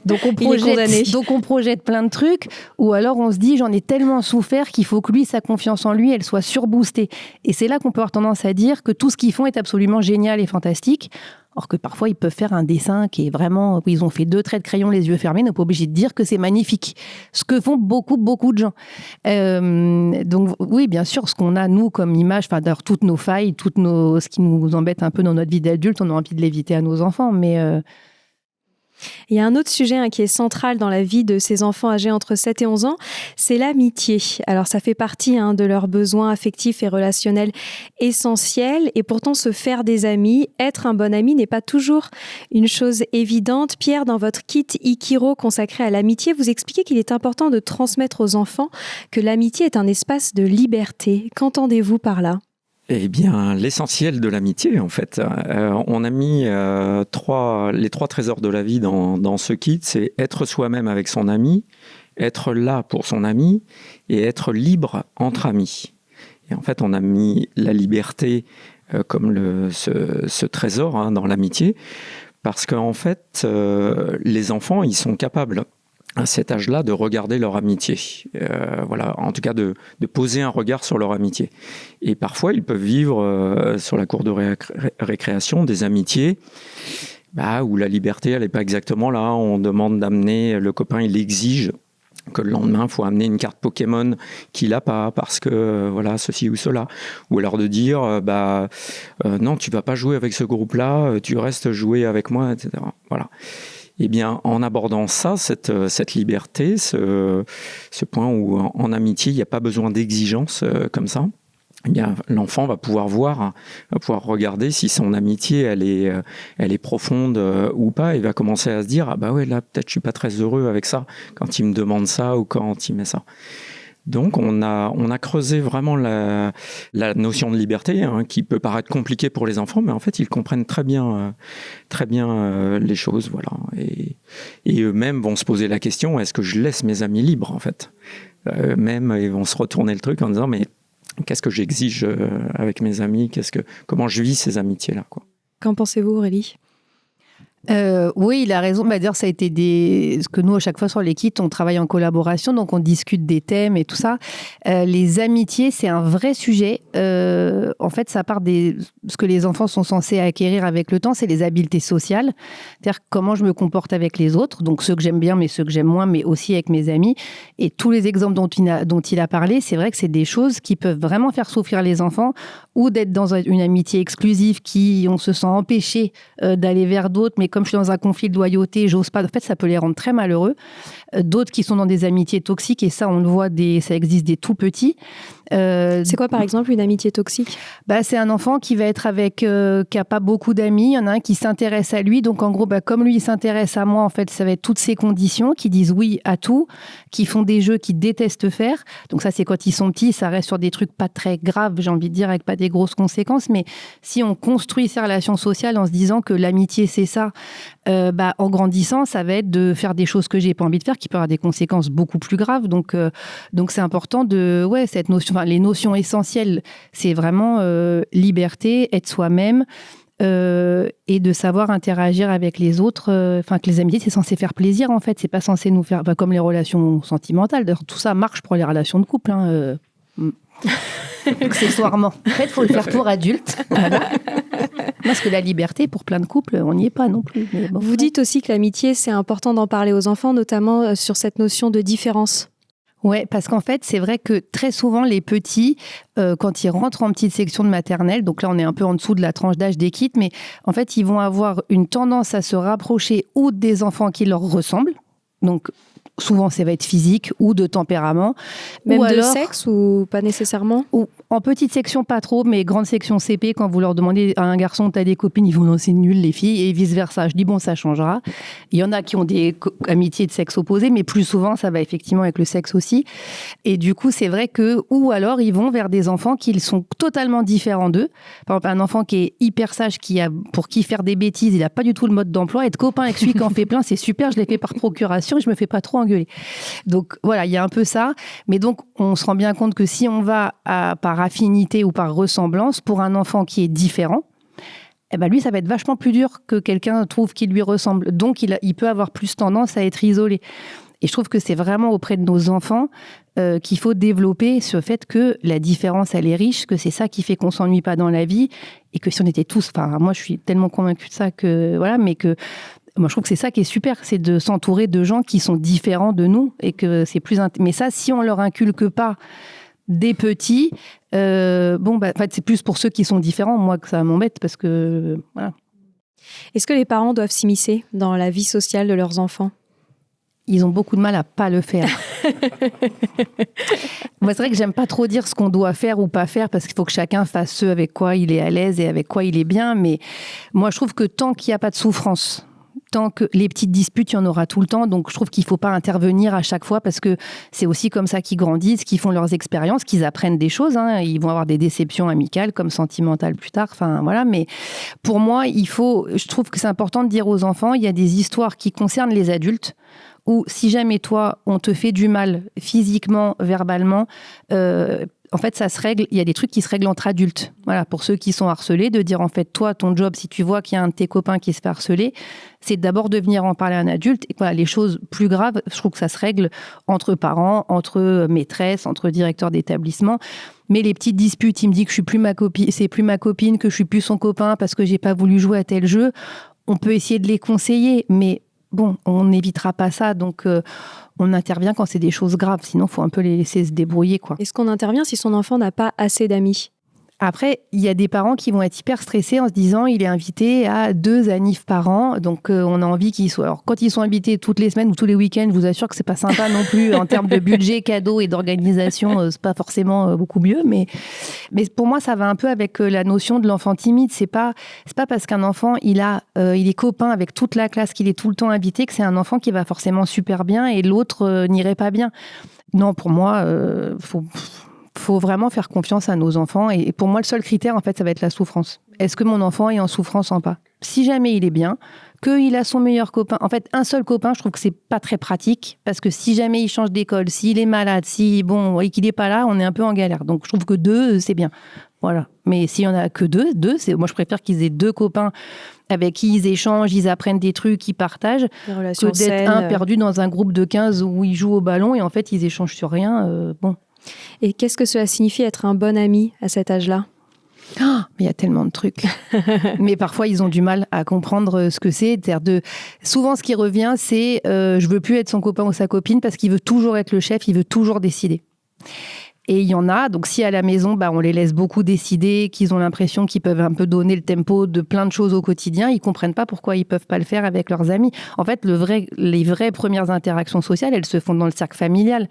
Donc, on projette plein de trucs, ou alors on se dit, j'en ai tellement souffert qu'il faut que lui, sa confiance en lui, elle soit surboostée. Et c'est là qu'on peut avoir tendance à dire que tout ce qu'ils font est absolument génial et fantastique. Or que parfois, ils peuvent faire un dessin qui est vraiment... où ils ont fait 2 traits de crayon, les yeux fermés, on n'est pas obligé de dire que c'est magnifique. Ce que font beaucoup, beaucoup de gens. Donc oui, bien sûr, ce qu'on a, nous, comme image, enfin d'ailleurs, toutes nos failles, ce qui nous embête un peu dans notre vie d'adulte, on a envie de l'éviter à nos enfants, mais... Il y a un autre sujet qui est central dans la vie de ces enfants âgés entre 7 et 11 ans, c'est l'amitié. Alors ça fait partie de leurs besoins affectifs et relationnels essentiels et pourtant se faire des amis, être un bon ami n'est pas toujours une chose évidente. Pierre, dans votre kit Ikiro consacré à l'amitié, vous expliquez qu'il est important de transmettre aux enfants que l'amitié est un espace de liberté. Qu'entendez-vous par là ? Eh bien, l'essentiel de l'amitié, en fait. On a mis les 3 trésors de la vie dans ce kit, c'est être soi-même avec son ami, être là pour son ami et être libre entre amis. Et en fait, on a mis la liberté comme ce trésor dans l'amitié, parce qu'en fait, les enfants, ils sont capables à cet âge-là de regarder leur amitié. Voilà, en tout cas de poser un regard sur leur amitié. Et parfois, ils peuvent vivre sur la cour de récréation des amitiés où la liberté, elle n'est pas exactement là. On demande d'amener, le copain, il exige que le lendemain, il faut amener une carte Pokémon qu'il n'a pas parce que, voilà, ceci ou cela. Ou alors de dire, non, tu ne vas pas jouer avec ce groupe-là, tu restes jouer avec moi, etc. Voilà. Eh bien, en abordant ça, cette liberté, ce point où en amitié, il n'y a pas besoin d'exigence comme ça, eh bien, l'enfant va pouvoir regarder si son amitié, elle est profonde ou pas, et va commencer à se dire, ah bah ouais, là, peut-être je suis pas très heureux avec ça, quand il me demande ça ou quand il met ça. Donc, on a creusé vraiment la notion de liberté, qui peut paraître compliquée pour les enfants, mais en fait, ils comprennent très bien les choses, voilà. Et eux-mêmes vont se poser la question, est-ce que je laisse mes amis libres, en fait ? Eux-mêmes, ils vont se retourner le truc en disant, mais qu'est-ce que j'exige avec mes amis ? Comment je vis ces amitiés-là, quoi. Qu'en pensez-vous, Aurélie ? Oui, il a raison. D'ailleurs, ça a été ce que nous, à chaque fois sur les kits, on travaille en collaboration, donc on discute des thèmes et tout ça. Les amitiés, c'est un vrai sujet. En fait, ça part ce que les enfants sont censés acquérir avec le temps, c'est les habiletés sociales. C'est-à-dire comment je me comporte avec les autres, donc ceux que j'aime bien, mais ceux que j'aime moins, mais aussi avec mes amis. Et tous les exemples dont il a parlé, c'est vrai que c'est des choses qui peuvent vraiment faire souffrir les enfants, ou d'être dans une amitié exclusive on se sent empêché d'aller vers d'autres, mais comme je suis dans un conflit de loyauté, j'ose pas. En fait, ça peut les rendre très malheureux. D'autres qui sont dans des amitiés toxiques, et ça, on le voit, ça existe des tout petits. C'est quoi, par exemple, une amitié toxique ? C'est un enfant qui va être qui a pas beaucoup d'amis. Il y en a un qui s'intéresse à lui. Donc, en gros, comme lui, il s'intéresse à moi, en fait, ça va être toutes ces conditions qui disent oui à tout, qui font des jeux qu'ils détestent faire. Donc, ça, c'est quand ils sont petits. Ça reste sur des trucs pas très graves, j'ai envie de dire, avec pas des grosses conséquences. Mais si on construit ces relations sociales en se disant que l'amitié, c'est ça, en grandissant, ça va être de faire des choses que j'ai pas envie de faire, qui peuvent avoir des conséquences beaucoup plus graves. Donc c'est important cette notion, les notions essentielles, c'est vraiment liberté, être soi-même, et de savoir interagir avec les autres. Que les amitiés, c'est censé faire plaisir, en fait. C'est pas censé nous faire, comme les relations sentimentales. D'ailleurs, tout ça marche pour les relations de couple. Accessoirement. En fait, il faut le faire pour adultes. Voilà. Parce que la liberté, pour plein de couples, on n'y est pas non plus. Mais bon, vous dites aussi que l'amitié, c'est important d'en parler aux enfants, notamment sur cette notion de différence. Ouais, parce qu'en fait, c'est vrai que très souvent, les petits, quand ils rentrent en petite section de maternelle, donc là, on est un peu en dessous de la tranche d'âge des kits, mais en fait, ils vont avoir une tendance à se rapprocher ou des enfants qui leur ressemblent. Donc, souvent, ça va être physique ou de tempérament. Même ou de alors, sexe ou pas nécessairement ? Ou en petite section, pas trop, mais grande section CP, quand vous leur demandez à un garçon, t'as des copines, ils vont non, c'est nul, les filles, et vice-versa. Je dis, bon, ça changera. Il y en a qui ont des amitiés de sexe opposé, mais plus souvent, ça va effectivement avec le sexe aussi. Et du coup, c'est vrai que, ou alors, ils vont vers des enfants qui sont totalement différents d'eux. Par exemple, un enfant qui est hyper sage, pour qui faire des bêtises, il n'a pas du tout le mode d'emploi. Être copain avec celui qui en fait plein, c'est super, je l'ai fait par procuration et je me fais pas trop engueuler. Donc voilà, il y a un peu ça. Mais donc, on se rend bien compte que si on va par affinité ou par ressemblance, pour un enfant qui est différent, lui, ça va être vachement plus dur que quelqu'un trouve qui lui ressemble. Donc, il peut avoir plus tendance à être isolé. Et je trouve que c'est vraiment auprès de nos enfants qu'il faut développer ce fait que la différence, elle est riche, que c'est ça qui fait qu'on s'ennuie pas dans la vie, et que si on était tous... moi, je suis tellement convaincue de ça que... Voilà, mais que... Moi, je trouve que c'est ça qui est super, c'est de s'entourer de gens qui sont différents de nous, et que c'est plus... Mais ça, si on leur inculque pas des petits, en fait, c'est plus pour ceux qui sont différents, moi, que ça m'embête, parce que... Voilà. Est-ce que les parents doivent s'immiscer dans la vie sociale de leurs enfants ? Ils ont beaucoup de mal à pas le faire. Moi, c'est vrai que j'aime pas trop dire ce qu'on doit faire ou pas faire, parce qu'il faut que chacun fasse ce avec quoi il est à l'aise et avec quoi il est bien. Mais moi, je trouve que tant qu'il n'y a pas de souffrance, tant que les petites disputes, il y en aura tout le temps. Donc, je trouve qu'il ne faut pas intervenir à chaque fois, parce que c'est aussi comme ça qu'ils grandissent, qu'ils font leurs expériences, qu'ils apprennent des choses. Ils vont avoir des déceptions amicales comme sentimentales plus tard. Enfin, voilà. Mais pour moi, je trouve que c'est important de dire aux enfants, il y a des histoires qui concernent les adultes, où si jamais toi, on te fait du mal physiquement, verbalement, en fait, ça se règle. Il y a des trucs qui se règlent entre adultes. Voilà, pour ceux qui sont harcelés, de dire en fait, toi, ton job, si tu vois qu'il y a un de tes copains qui se fait harceler, c'est d'abord de venir en parler à un adulte. Et voilà, les choses plus graves, je trouve que ça se règle entre parents, entre maîtresses, entre directeurs d'établissement. Mais les petites disputes, il me dit que je suis plus ma copine, c'est plus ma copine, que je suis plus son copain parce que j'ai pas voulu jouer à tel jeu. On peut essayer de les conseiller, mais bon, on n'évitera pas ça, donc on intervient quand c'est des choses graves. Sinon, il faut un peu les laisser se débrouiller, quoi. Est-ce qu'on intervient si son enfant n'a pas assez d'amis ? Après, il y a des parents qui vont être hyper stressés en se disant il est invité à 2 annives par an, donc on a envie qu'il soit... Alors, quand ils sont invités toutes les semaines ou tous les week-ends, je vous assure que c'est pas sympa non plus en termes de budget, cadeaux et d'organisation, c'est pas forcément beaucoup mieux, mais pour moi, ça va un peu avec la notion de l'enfant timide. C'est pas parce qu'un enfant, il est copain avec toute la classe, qu'il est tout le temps invité, que c'est un enfant qui va forcément super bien et l'autre n'irait pas bien. Non, pour moi, faut vraiment faire confiance à nos enfants. Et pour moi, le seul critère, en fait, ça va être la souffrance. Est-ce que mon enfant est en souffrance ou pas ? Si jamais il est bien, qu'il a son meilleur copain. En fait, un seul copain, je trouve que c'est pas très pratique, parce que si jamais il change d'école, s'il est malade, et qu'il n'est pas là, on est un peu en galère. Donc, je trouve que 2, c'est bien. Voilà. Mais s'il y en a que 2, moi, je préfère qu'ils aient 2 copains avec qui ils échangent, ils apprennent des trucs, ils partagent, Des relations que d'être saines. perdu dans un groupe de 15 où ils jouent au ballon et en fait ils échangent sur rien. Bon. Et qu'est-ce que cela signifie être un bon ami à cet âge-là ? Mais il y a tellement de trucs. Mais parfois, ils ont du mal à comprendre ce que c'est. Souvent, ce qui revient, c'est je veux plus être son copain ou sa copine parce qu'il veut toujours être le chef, il veut toujours décider. Et il y en a, donc si à la maison, on les laisse beaucoup décider, qu'ils ont l'impression qu'ils peuvent un peu donner le tempo de plein de choses au quotidien, ils comprennent pas pourquoi ils peuvent pas le faire avec leurs amis. En fait, les vraies premières interactions sociales, elles se font dans le cercle familial.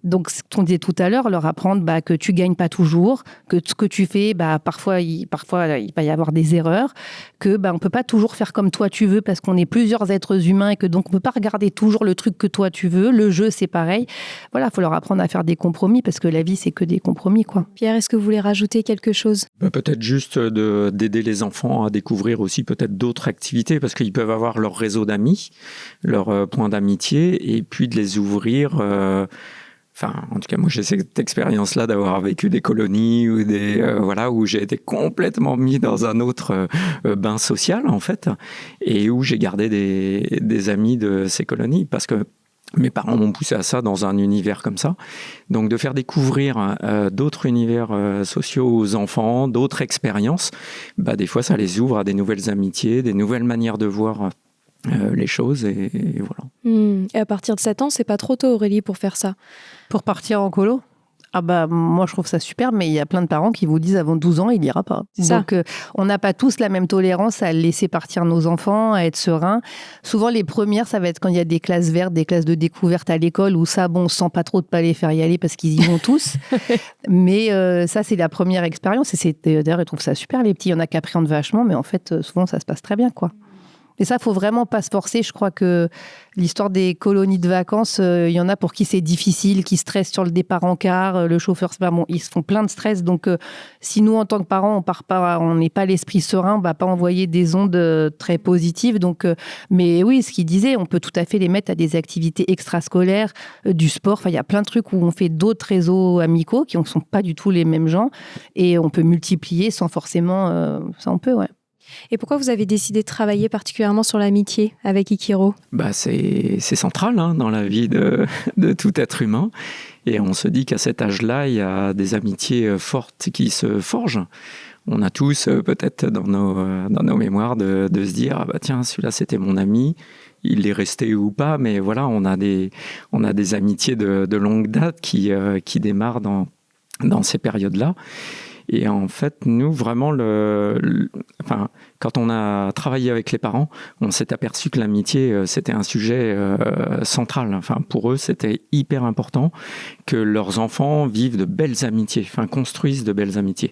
Donc, ce qu'on disait tout à l'heure, leur apprendre que tu gagnes pas toujours, que ce que tu fais, parfois il va y avoir des erreurs, que on peut pas toujours faire comme toi tu veux parce qu'on est plusieurs êtres humains et que donc on peut pas regarder toujours le truc que toi tu veux. Le jeu, c'est pareil. Voilà, faut leur apprendre à faire des compromis parce que la vie, c'est que des compromis, quoi. Pierre, est-ce que vous voulez rajouter quelque chose ? Peut-être juste d'aider les enfants à découvrir aussi peut-être d'autres activités parce qu'ils peuvent avoir leur réseau d'amis, leur point d'amitié et puis de les ouvrir. En tout cas, moi, j'ai cette expérience-là d'avoir vécu des colonies ou où j'ai été complètement mis dans un autre bain social, en fait, et où j'ai gardé des amis de ces colonies parce que mes parents m'ont poussé à ça dans un univers comme ça. Donc, de faire découvrir d'autres univers sociaux aux enfants, d'autres expériences, des fois, ça les ouvre à des nouvelles amitiés, des nouvelles manières de voir les choses et voilà. Et à partir de 7 ans, c'est pas trop tôt, Aurélie, pour faire ça. Pour partir en colo ? Moi, je trouve ça super, mais il y a plein de parents qui vous disent avant 12 ans, il n'ira pas. Donc, on n'a pas tous la même tolérance à laisser partir nos enfants, à être sereins. Souvent, les premières, ça va être quand il y a des classes vertes, des classes de découverte à l'école, où ça, on sent pas trop de pas les faire y aller parce qu'ils y vont tous. Mais ça, c'est la première expérience. Et d'ailleurs, ils trouvent ça super, les petits. Il y en a qui appréhendent vachement, mais en fait, souvent, ça se passe très bien, quoi. Et ça, faut vraiment pas se forcer. Je crois que l'histoire des colonies de vacances, il y en a pour qui c'est difficile, qui stressent sur le départ en car, le chauffeur, ils se font plein de stress. Donc, si nous, en tant que parents, on n'est pas l'esprit serein, on va pas envoyer des ondes très positives. Donc, mais oui, ce qu'il disait, on peut tout à fait les mettre à des activités extrascolaires, du sport. Il y a plein de trucs où on fait d'autres réseaux amicaux qui ne sont pas du tout les mêmes gens. Et on peut multiplier sans forcément... ça, on peut, ouais. Et pourquoi vous avez décidé de travailler particulièrement sur l'amitié avec Ikiro ? C'est central dans la vie de tout être humain. Et on se dit qu'à cet âge-là, il y a des amitiés fortes qui se forgent. On a tous peut-être dans nos mémoires de se dire tiens, celui-là c'était mon ami, il est resté ou pas, mais voilà, on a des amitiés de longue date qui démarrent dans ces périodes-là. Et en fait, nous, vraiment, quand on a travaillé avec les parents, on s'est aperçu que l'amitié, c'était un sujet central. Pour eux, c'était hyper important que leurs enfants vivent de belles amitiés, construisent de belles amitiés.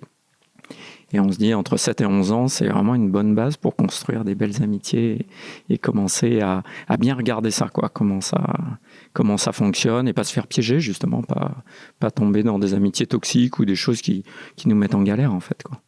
Et on se dit, entre 7 et 11 ans, c'est vraiment une bonne base pour construire des belles amitiés et commencer à bien regarder ça, quoi, comment ça fonctionne et pas se faire piéger, justement, pas tomber dans des amitiés toxiques ou des choses qui nous mettent en galère, en fait, quoi.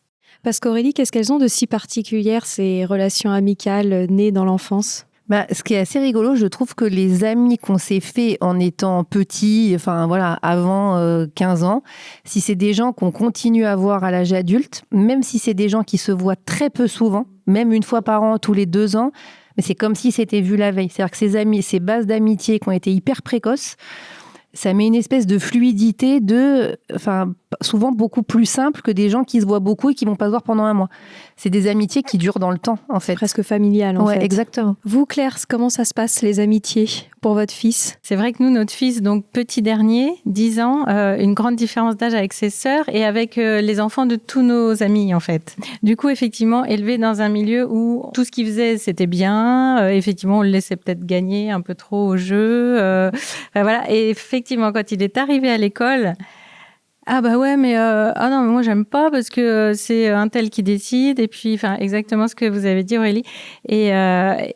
Parce qu'Aurélie, qu'est-ce qu'elles ont de si particulière, ces relations amicales nées dans l'enfance ? Ce qui est assez rigolo, je trouve que les amis qu'on s'est fait en étant petits, avant 15 ans, si c'est des gens qu'on continue à voir à l'âge adulte, même si c'est des gens qui se voient très peu souvent, même une fois par an, tous les 2 ans, mais c'est comme si c'était vu la veille. C'est-à-dire que ces bases d'amitié qui ont été hyper précoces, ça met une espèce de fluidité souvent beaucoup plus simple que des gens qui se voient beaucoup et qui vont pas se voir pendant un mois. C'est des amitiés qui durent dans le temps, en fait. Presque familiales, en fait. Exactement. Vous, Claire, comment ça se passe, les amitiés, pour votre fils ? C'est vrai que nous, notre fils, donc petit dernier, 10 ans, une grande différence d'âge avec ses sœurs et avec les enfants de tous nos amis, en fait. Du coup, effectivement, élevé dans un milieu où tout ce qu'il faisait, c'était bien. Effectivement, on le laissait peut-être gagner un peu trop au jeu. Voilà. Et effectivement, quand il est arrivé à l'école... Ah non, mais moi j'aime pas parce que c'est un tel qui décide et puis exactement ce que vous avez dit, Aurélie, et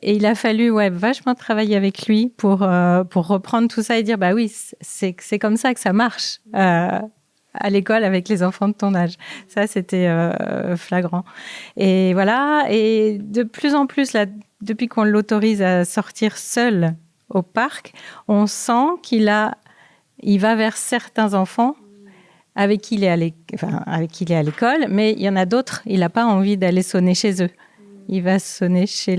il a fallu vachement travailler avec lui pour reprendre tout ça et dire oui, c'est comme ça que ça marche à l'école avec les enfants de ton âge. Ça, c'était flagrant. Et voilà, et de plus en plus là, depuis qu'on l'autorise à sortir seul au parc, on sent qu'il va vers certains enfants avec qui il est à l'école, mais il y en a d'autres, il n'a pas envie d'aller sonner chez eux. Il va sonner chez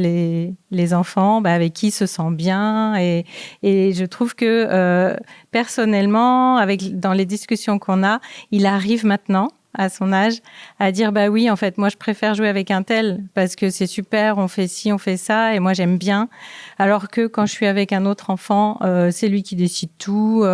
les enfants avec qui il se sent bien. Et je trouve que personnellement, dans les discussions qu'on a, il arrive maintenant, à son âge, à dire bah oui, en fait, moi je préfère jouer avec un tel parce que c'est super, on fait ci, on fait ça, et moi j'aime bien. Alors que quand je suis avec un autre enfant, c'est lui qui décide tout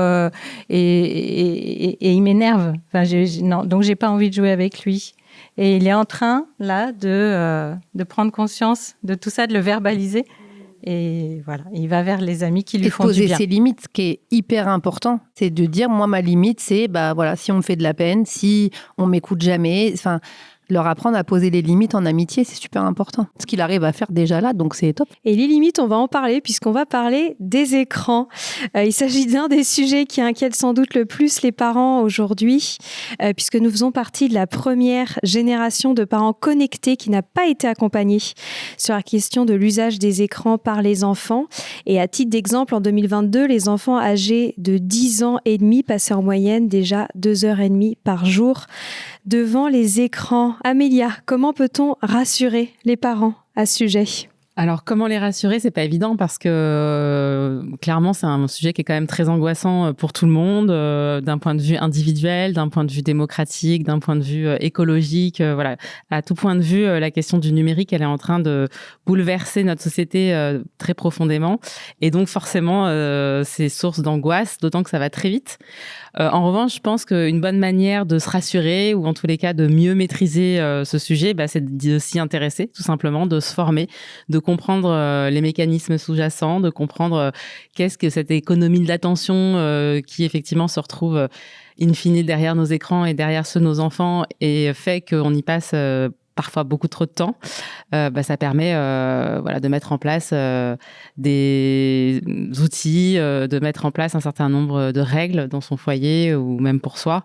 et il m'énerve. Enfin, donc j'ai pas envie de jouer avec lui. Et il est en train là de prendre conscience de tout ça, de le verbaliser. Et voilà, il va vers les amis qui lui font du bien. Et poser ses limites, ce qui est hyper important, c'est de dire, moi, ma limite, c'est, si on me fait de la peine, si on m'écoute jamais, enfin, leur apprendre à poser les limites en amitié, c'est super important. Ce qu'il arrive à faire déjà là, donc c'est top. Et les limites, on va en parler puisqu'on va parler des écrans. Il s'agit d'un des sujets qui inquiète sans doute le plus les parents aujourd'hui, puisque nous faisons partie de la première génération de parents connectés qui n'a pas été accompagnée sur la question de l'usage des écrans par les enfants. Et à titre d'exemple, en 2022, les enfants âgés de 10 ans et demi passaient en moyenne déjà 2h30 par jour devant les écrans. Amélia, comment peut-on rassurer les parents à ce sujet ? Alors, comment les rassurer ? C'est pas évident parce que clairement, c'est un sujet qui est quand même très angoissant pour tout le monde, d'un point de vue individuel, d'un point de vue démocratique, d'un point de vue écologique. Voilà, à tout point de vue, la question du numérique, elle est en train de bouleverser notre société très profondément. Et donc, forcément, c'est source d'angoisse, d'autant que ça va très vite. En revanche, je pense qu'une bonne manière de se rassurer, ou en tous les cas de mieux maîtriser ce sujet, c'est de s'y intéresser, tout simplement, de se former, de comprendre les mécanismes sous-jacents, de comprendre qu'est-ce que cette économie de l'attention qui effectivement se retrouve in fine derrière nos écrans et derrière ceux de nos enfants et fait qu'on y passe parfois beaucoup trop de temps, ça permet de mettre en place des outils, de mettre en place un certain nombre de règles dans son foyer ou même pour soi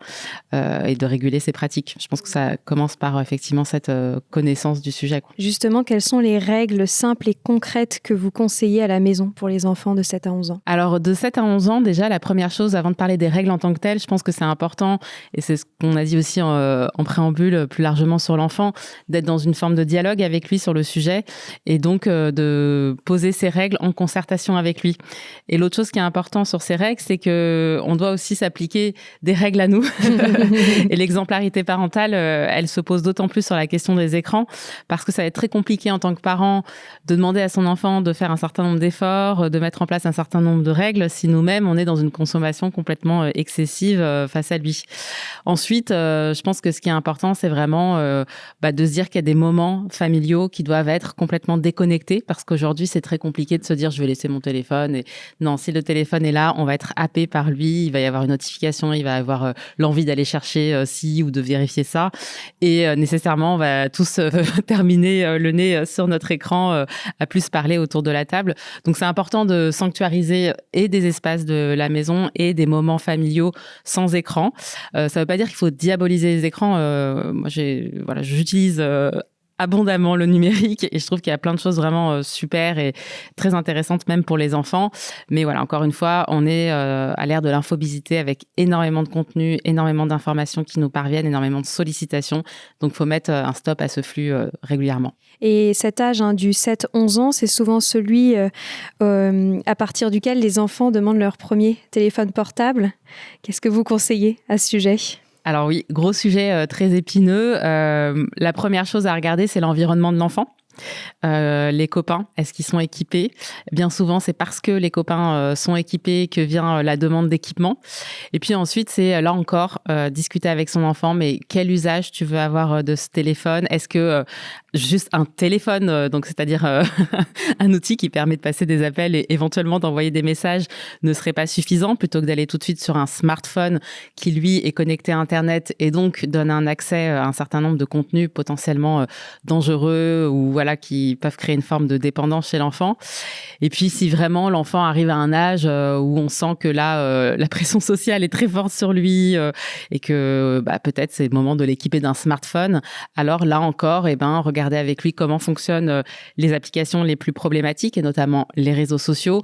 et de réguler ses pratiques. Je pense que ça commence par effectivement cette connaissance du sujet. Justement, quelles sont les règles simples et concrètes que vous conseillez à la maison pour les enfants de 7 à 11 ans ? Alors, de 7 à 11 ans, déjà, la première chose, avant de parler des règles en tant que telles, je pense que c'est important, et c'est ce qu'on a dit aussi en préambule plus largement sur l'enfant, d'être dans une forme de dialogue avec lui sur le sujet et donc de poser ses règles en concertation avec lui. Et l'autre chose qui est important sur ces règles, c'est qu'on doit aussi s'appliquer des règles à nous. Et l'exemplarité parentale, elle se pose d'autant plus sur la question des écrans parce que ça va être très compliqué en tant que parent de demander à son enfant de faire un certain nombre d'efforts, de mettre en place un certain nombre de règles si nous-mêmes, on est dans une consommation complètement excessive face à lui. Ensuite, je pense que ce qui est important, c'est vraiment de se dire qu'il y a des moments familiaux qui doivent être complètement déconnectés parce qu'aujourd'hui, c'est très compliqué de se dire je vais laisser mon téléphone. Et non, si le téléphone est là, on va être happé par lui, il va y avoir une notification, il va avoir l'envie d'aller chercher ci ou de vérifier ça. Et nécessairement, on va tous terminer le nez sur notre écran à plus parler autour de la table. Donc, c'est important de sanctuariser et des espaces de la maison et des moments familiaux sans écran. Ça ne veut pas dire qu'il faut diaboliser les écrans. Moi, j'utilise abondamment le numérique et je trouve qu'il y a plein de choses vraiment super et très intéressantes même pour les enfants. Mais voilà, encore une fois, on est à l'ère de l'infobésité avec énormément de contenu, énormément d'informations qui nous parviennent, énormément de sollicitations. Donc, il faut mettre un stop à ce flux régulièrement. Et cet âge du 7-11 ans, c'est souvent celui à partir duquel les enfants demandent leur premier téléphone portable. Qu'est-ce que vous conseillez à ce sujet ? Alors oui, gros sujet très épineux. La première chose à regarder, c'est l'environnement de l'enfant. Les copains, est-ce qu'ils sont équipés ? Bien souvent, c'est parce que les copains sont équipés que vient la demande d'équipement. Et puis ensuite, c'est là encore discuter avec son enfant, mais quel usage tu veux avoir de ce téléphone ? Est-ce que juste un téléphone, donc c'est-à-dire un outil qui permet de passer des appels et éventuellement d'envoyer des messages ne serait pas suffisant plutôt que d'aller tout de suite sur un smartphone qui, lui, est connecté à Internet et donc donne un accès à un certain nombre de contenus potentiellement dangereux ou qui peuvent créer une forme de dépendance chez l'enfant. Et puis, si vraiment l'enfant arrive à un âge où on sent que là, la pression sociale est très forte sur lui et que peut-être c'est le moment de l'équiper d'un smartphone, alors là encore, regarder avec lui comment fonctionnent les applications les plus problématiques et notamment les réseaux sociaux.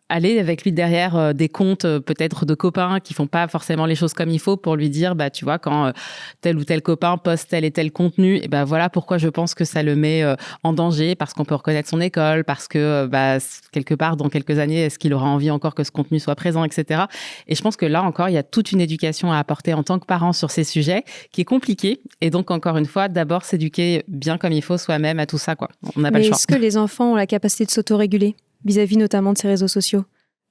aller avec lui derrière des comptes peut-être de copains qui font pas forcément les choses comme il faut pour lui dire tu vois quand tel ou tel copain poste tel et tel contenu et voilà pourquoi je pense que ça le met en danger parce qu'on peut reconnaître son école parce que quelque part dans quelques années est-ce qu'il aura envie encore que ce contenu soit présent, etc. Et je pense que là encore il y a toute une éducation à apporter en tant que parent sur ces sujets qui est compliquée et donc encore une fois d'abord s'éduquer bien comme il faut soi-même à tout ça quoi. On n'a pas le choix. Est-ce que les enfants ont la capacité de s'autoréguler vis-à-vis notamment de ces réseaux sociaux?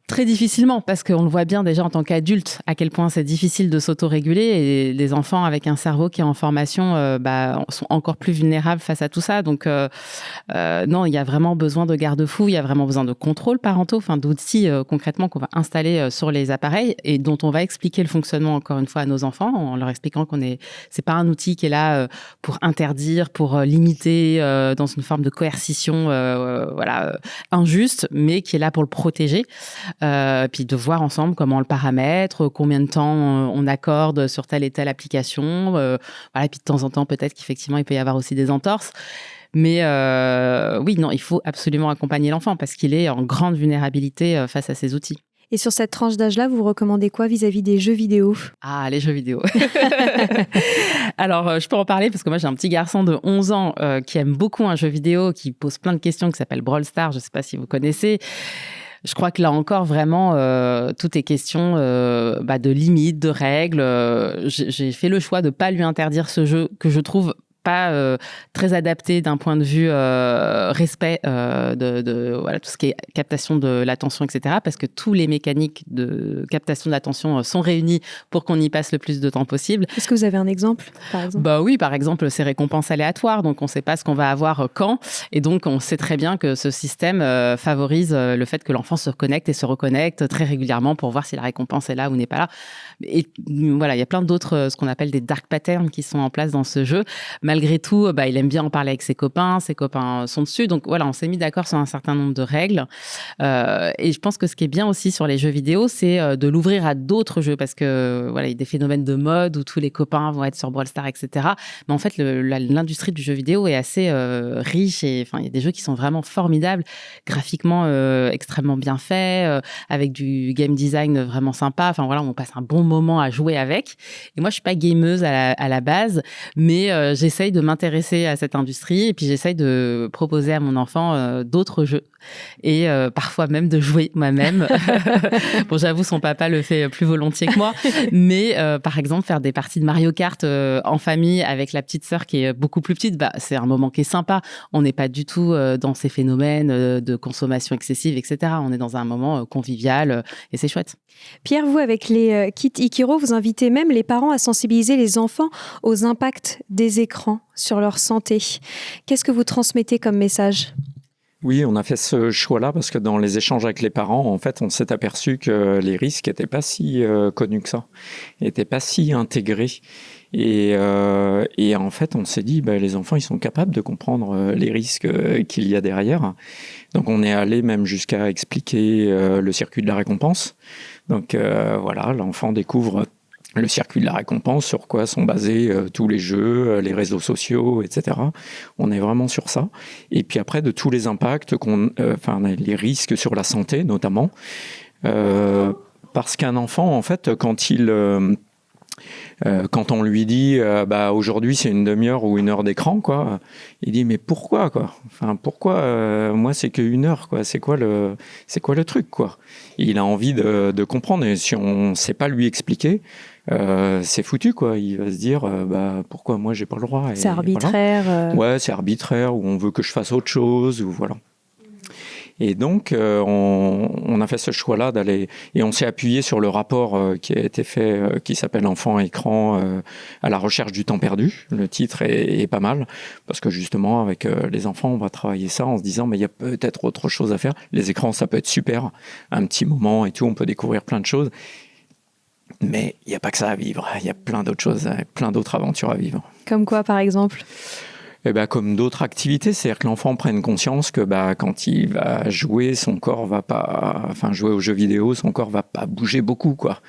Très difficilement, parce qu'on le voit bien déjà en tant qu'adulte, à quel point c'est difficile de s'autoréguler et les enfants avec un cerveau qui est en formation sont encore plus vulnérables face à tout ça. Donc non, il y a vraiment besoin de garde-fous, il y a vraiment besoin de contrôles parentaux, d'outils concrètement qu'on va installer sur les appareils et dont on va expliquer le fonctionnement encore une fois à nos enfants en leur expliquant c'est pas un outil qui est là pour interdire, pour limiter dans une forme de coercition injuste, mais qui est là pour le protéger. Puis de voir ensemble comment on le paramètre, combien de temps on accorde sur telle et telle application. Puis de temps en temps, peut-être qu'effectivement, il peut y avoir aussi des entorses. Mais oui, non, il faut absolument accompagner l'enfant parce qu'il est en grande vulnérabilité face à ces outils. Et sur cette tranche d'âge-là, vous recommandez quoi vis-à-vis des jeux vidéo? Ah, les jeux vidéo. Alors, je peux en parler parce que moi, j'ai un petit garçon de 11 ans qui aime beaucoup un jeu vidéo, qui pose plein de questions, qui s'appelle Brawl Stars. Je ne sais pas si vous connaissez. Je crois que là encore, vraiment, tout est question de limites, de règles. J'ai fait le choix de ne pas lui interdire ce jeu que je trouve pas très adapté d'un point de vue respect de tout ce qui est captation de l'attention, etc. Parce que tous les mécaniques de captation de l'attention sont réunis pour qu'on y passe le plus de temps possible. Est-ce que vous avez un exemple, par exemple? Oui, par exemple, ces récompenses aléatoires. Donc, on ne sait pas ce qu'on va avoir quand. Et donc, on sait très bien que ce système favorise le fait que l'enfant se connecte et se reconnecte très régulièrement pour voir si la récompense est là ou n'est pas là. Et voilà, il y a plein d'autres, ce qu'on appelle des dark patterns qui sont en place dans ce jeu. Malgré tout, il aime bien en parler avec ses copains sont dessus. Donc voilà, on s'est mis d'accord sur un certain nombre de règles. Et je pense que ce qui est bien aussi sur les jeux vidéo, c'est de l'ouvrir à d'autres jeux parce que voilà, il y a des phénomènes de mode où tous les copains vont être sur Brawl Stars, etc. Mais en fait, l'industrie du jeu vidéo est assez riche et il y a des jeux qui sont vraiment formidables, graphiquement extrêmement bien faits, avec du game design vraiment sympa. Voilà, on passe un bon moment à jouer avec. Et moi, je suis pas gameuse à la base, mais j'essaye de m'intéresser à cette industrie et puis j'essaye de proposer à mon enfant d'autres jeux et parfois même de jouer moi-même. Bon, j'avoue, son papa le fait plus volontiers que moi, mais par exemple, faire des parties de Mario Kart en famille avec la petite sœur qui est beaucoup plus petite, c'est un moment qui est sympa. On n'est pas du tout dans ces phénomènes de consommation excessive, etc. On est dans un moment convivial et c'est chouette. Pierre, vous, avec les kits Ikiro, vous invitez même les parents à sensibiliser les enfants aux impacts des écrans sur leur santé. Qu'est-ce que vous transmettez comme message ? Oui, on a fait ce choix-là parce que dans les échanges avec les parents, en fait, on s'est aperçu que les risques n'étaient pas si connus que ça, n'étaient pas si intégrés. Et en fait, on s'est dit, les enfants, ils sont capables de comprendre les risques qu'il y a derrière. Donc, on est allé même jusqu'à expliquer le circuit de la récompense. Donc, voilà, l'enfant découvre le circuit de la récompense, sur quoi sont basés tous les jeux, les réseaux sociaux, etc. On est vraiment sur ça. Et puis après, de tous les impacts, les risques sur la santé notamment, parce qu'un enfant, en fait, quand on lui dit aujourd'hui c'est une demi-heure ou une heure d'écran, quoi, il dit mais pourquoi, quoi, pourquoi moi c'est qu'une heure, quoi, c'est quoi le truc, quoi. Il a envie de comprendre, et si on sait pas lui expliquer, c'est foutu, quoi. Il va se dire pourquoi moi j'ai pas le droit. C'est arbitraire. Voilà. Ouais, c'est arbitraire, ou on veut que je fasse autre chose, ou voilà. Et donc, on a fait ce choix-là d'aller, et on s'est appuyé sur le rapport qui a été fait, qui s'appelle Enfant écran à la recherche du temps perdu. Le titre est pas mal, parce que justement, avec les enfants, on va travailler ça en se disant, mais il y a peut-être autre chose à faire. Les écrans, ça peut être super, un petit moment et tout, on peut découvrir plein de choses. Mais il n'y a pas que ça à vivre, il y a plein d'autres choses, plein d'autres aventures à vivre. Comme quoi, par exemple ? Comme d'autres activités, c'est-à-dire que l'enfant prenne conscience que quand il va jouer, son corps va pas, jouer aux jeux vidéo, son corps va pas bouger beaucoup, quoi.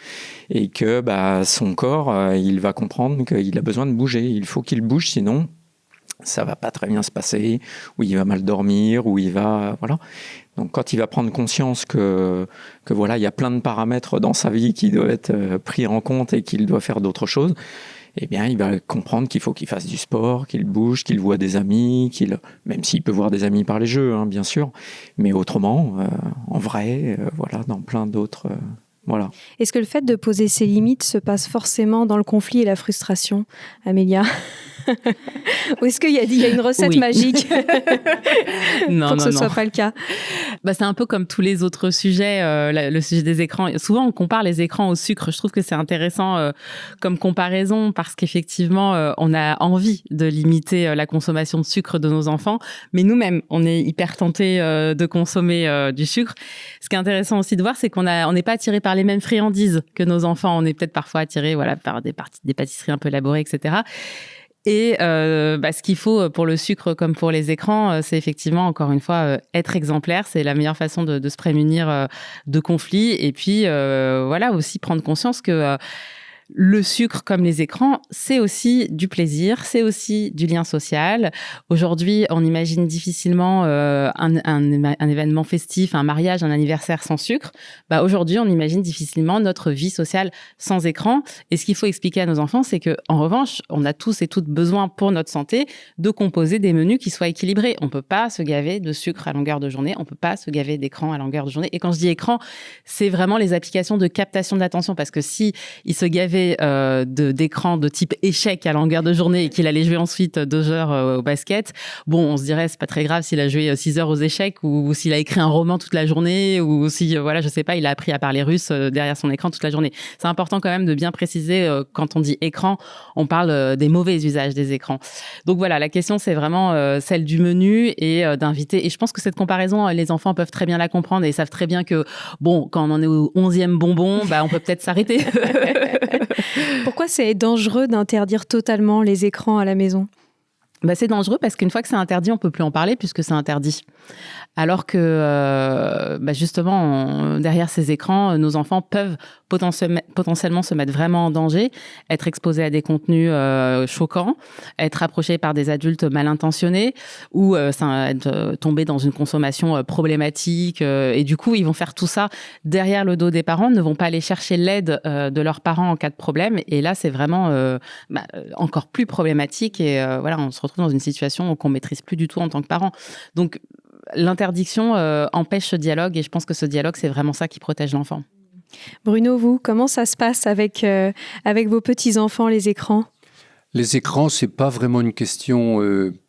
Et que son corps, il va comprendre qu'il a besoin de bouger. Il faut qu'il bouge, sinon ça va pas très bien se passer, ou il va mal dormir, ou il va... Voilà. Donc quand il va prendre conscience que voilà, il y a plein de paramètres dans sa vie qui doivent être pris en compte et qu'il doit faire d'autres choses, eh bien, il va comprendre qu'il faut qu'il fasse du sport, qu'il bouge, qu'il voit des amis, même s'il peut voir des amis par les jeux, hein, bien sûr, mais autrement, en vrai, voilà, dans plein d'autres... Voilà. Est-ce que le fait de poser ses limites se passe forcément dans le conflit et la frustration, Amélia? Ou est-ce qu'il y a une recette magique pour que ce ne soit pas le cas? C'est un peu comme tous les autres sujets, le sujet des écrans. Souvent, on compare les écrans au sucre. Je trouve que c'est intéressant comme comparaison parce qu'effectivement, on a envie de limiter la consommation de sucre de nos enfants, mais nous-mêmes, on est hyper tentés de consommer du sucre. Ce qui est intéressant aussi de voir, c'est qu'on n'est pas attiré par les mêmes friandises que nos enfants. On est peut-être parfois attiré par des pâtisseries un peu élaborées, etc. Et ce qu'il faut pour le sucre comme pour les écrans, c'est effectivement, encore une fois, être exemplaire. C'est la meilleure façon de se prémunir de conflits. Et puis, aussi prendre conscience que le sucre, comme les écrans, c'est aussi du plaisir, c'est aussi du lien social. Aujourd'hui, on imagine difficilement un événement festif, un mariage, un anniversaire sans sucre. Aujourd'hui, on imagine difficilement notre vie sociale sans écran. Et ce qu'il faut expliquer à nos enfants, c'est que, en revanche, on a tous et toutes besoin pour notre santé de composer des menus qui soient équilibrés. On peut pas se gaver de sucre à longueur de journée, on peut pas se gaver d'écran à longueur de journée. Et quand je dis écran, c'est vraiment les applications de captation de l'attention, parce que si il se gavait d'écran de type échec à longueur de journée et qu'il allait jouer ensuite 2 heures au basket, on se dirait c'est pas très grave s'il a joué 6 heures aux échecs ou s'il a écrit un roman toute la journée ou si je sais pas, il a appris à parler russe derrière son écran toute la journée. C'est important quand même de bien préciser quand on dit écran, on parle des mauvais usages des écrans. Donc voilà, la question c'est vraiment celle du menu et d'inviter. Et je pense que cette comparaison, les enfants peuvent très bien la comprendre et ils savent très bien que quand on en est au 11e bonbon, on peut peut-être s'arrêter. Pourquoi c'est dangereux d'interdire totalement les écrans à la maison? C'est dangereux parce qu'une fois que c'est interdit, on ne peut plus en parler puisque c'est interdit. Alors que, justement, derrière ces écrans, nos enfants peuvent potentiellement se mettre vraiment en danger, être exposés à des contenus choquants, être approchés par des adultes mal intentionnés ou tomber dans une consommation problématique. Et du coup, ils vont faire tout ça derrière le dos des parents, ne vont pas aller chercher l'aide de leurs parents en cas de problème. Et là, c'est vraiment encore plus problématique. Et on se retrouve dans une situation qu'on ne maîtrise plus du tout en tant que parent. Donc, l'interdiction empêche ce dialogue et je pense que ce dialogue, c'est vraiment ça qui protège l'enfant. Bruno, vous, comment ça se passe avec vos petits-enfants, les écrans? Les écrans, c'est pas vraiment une question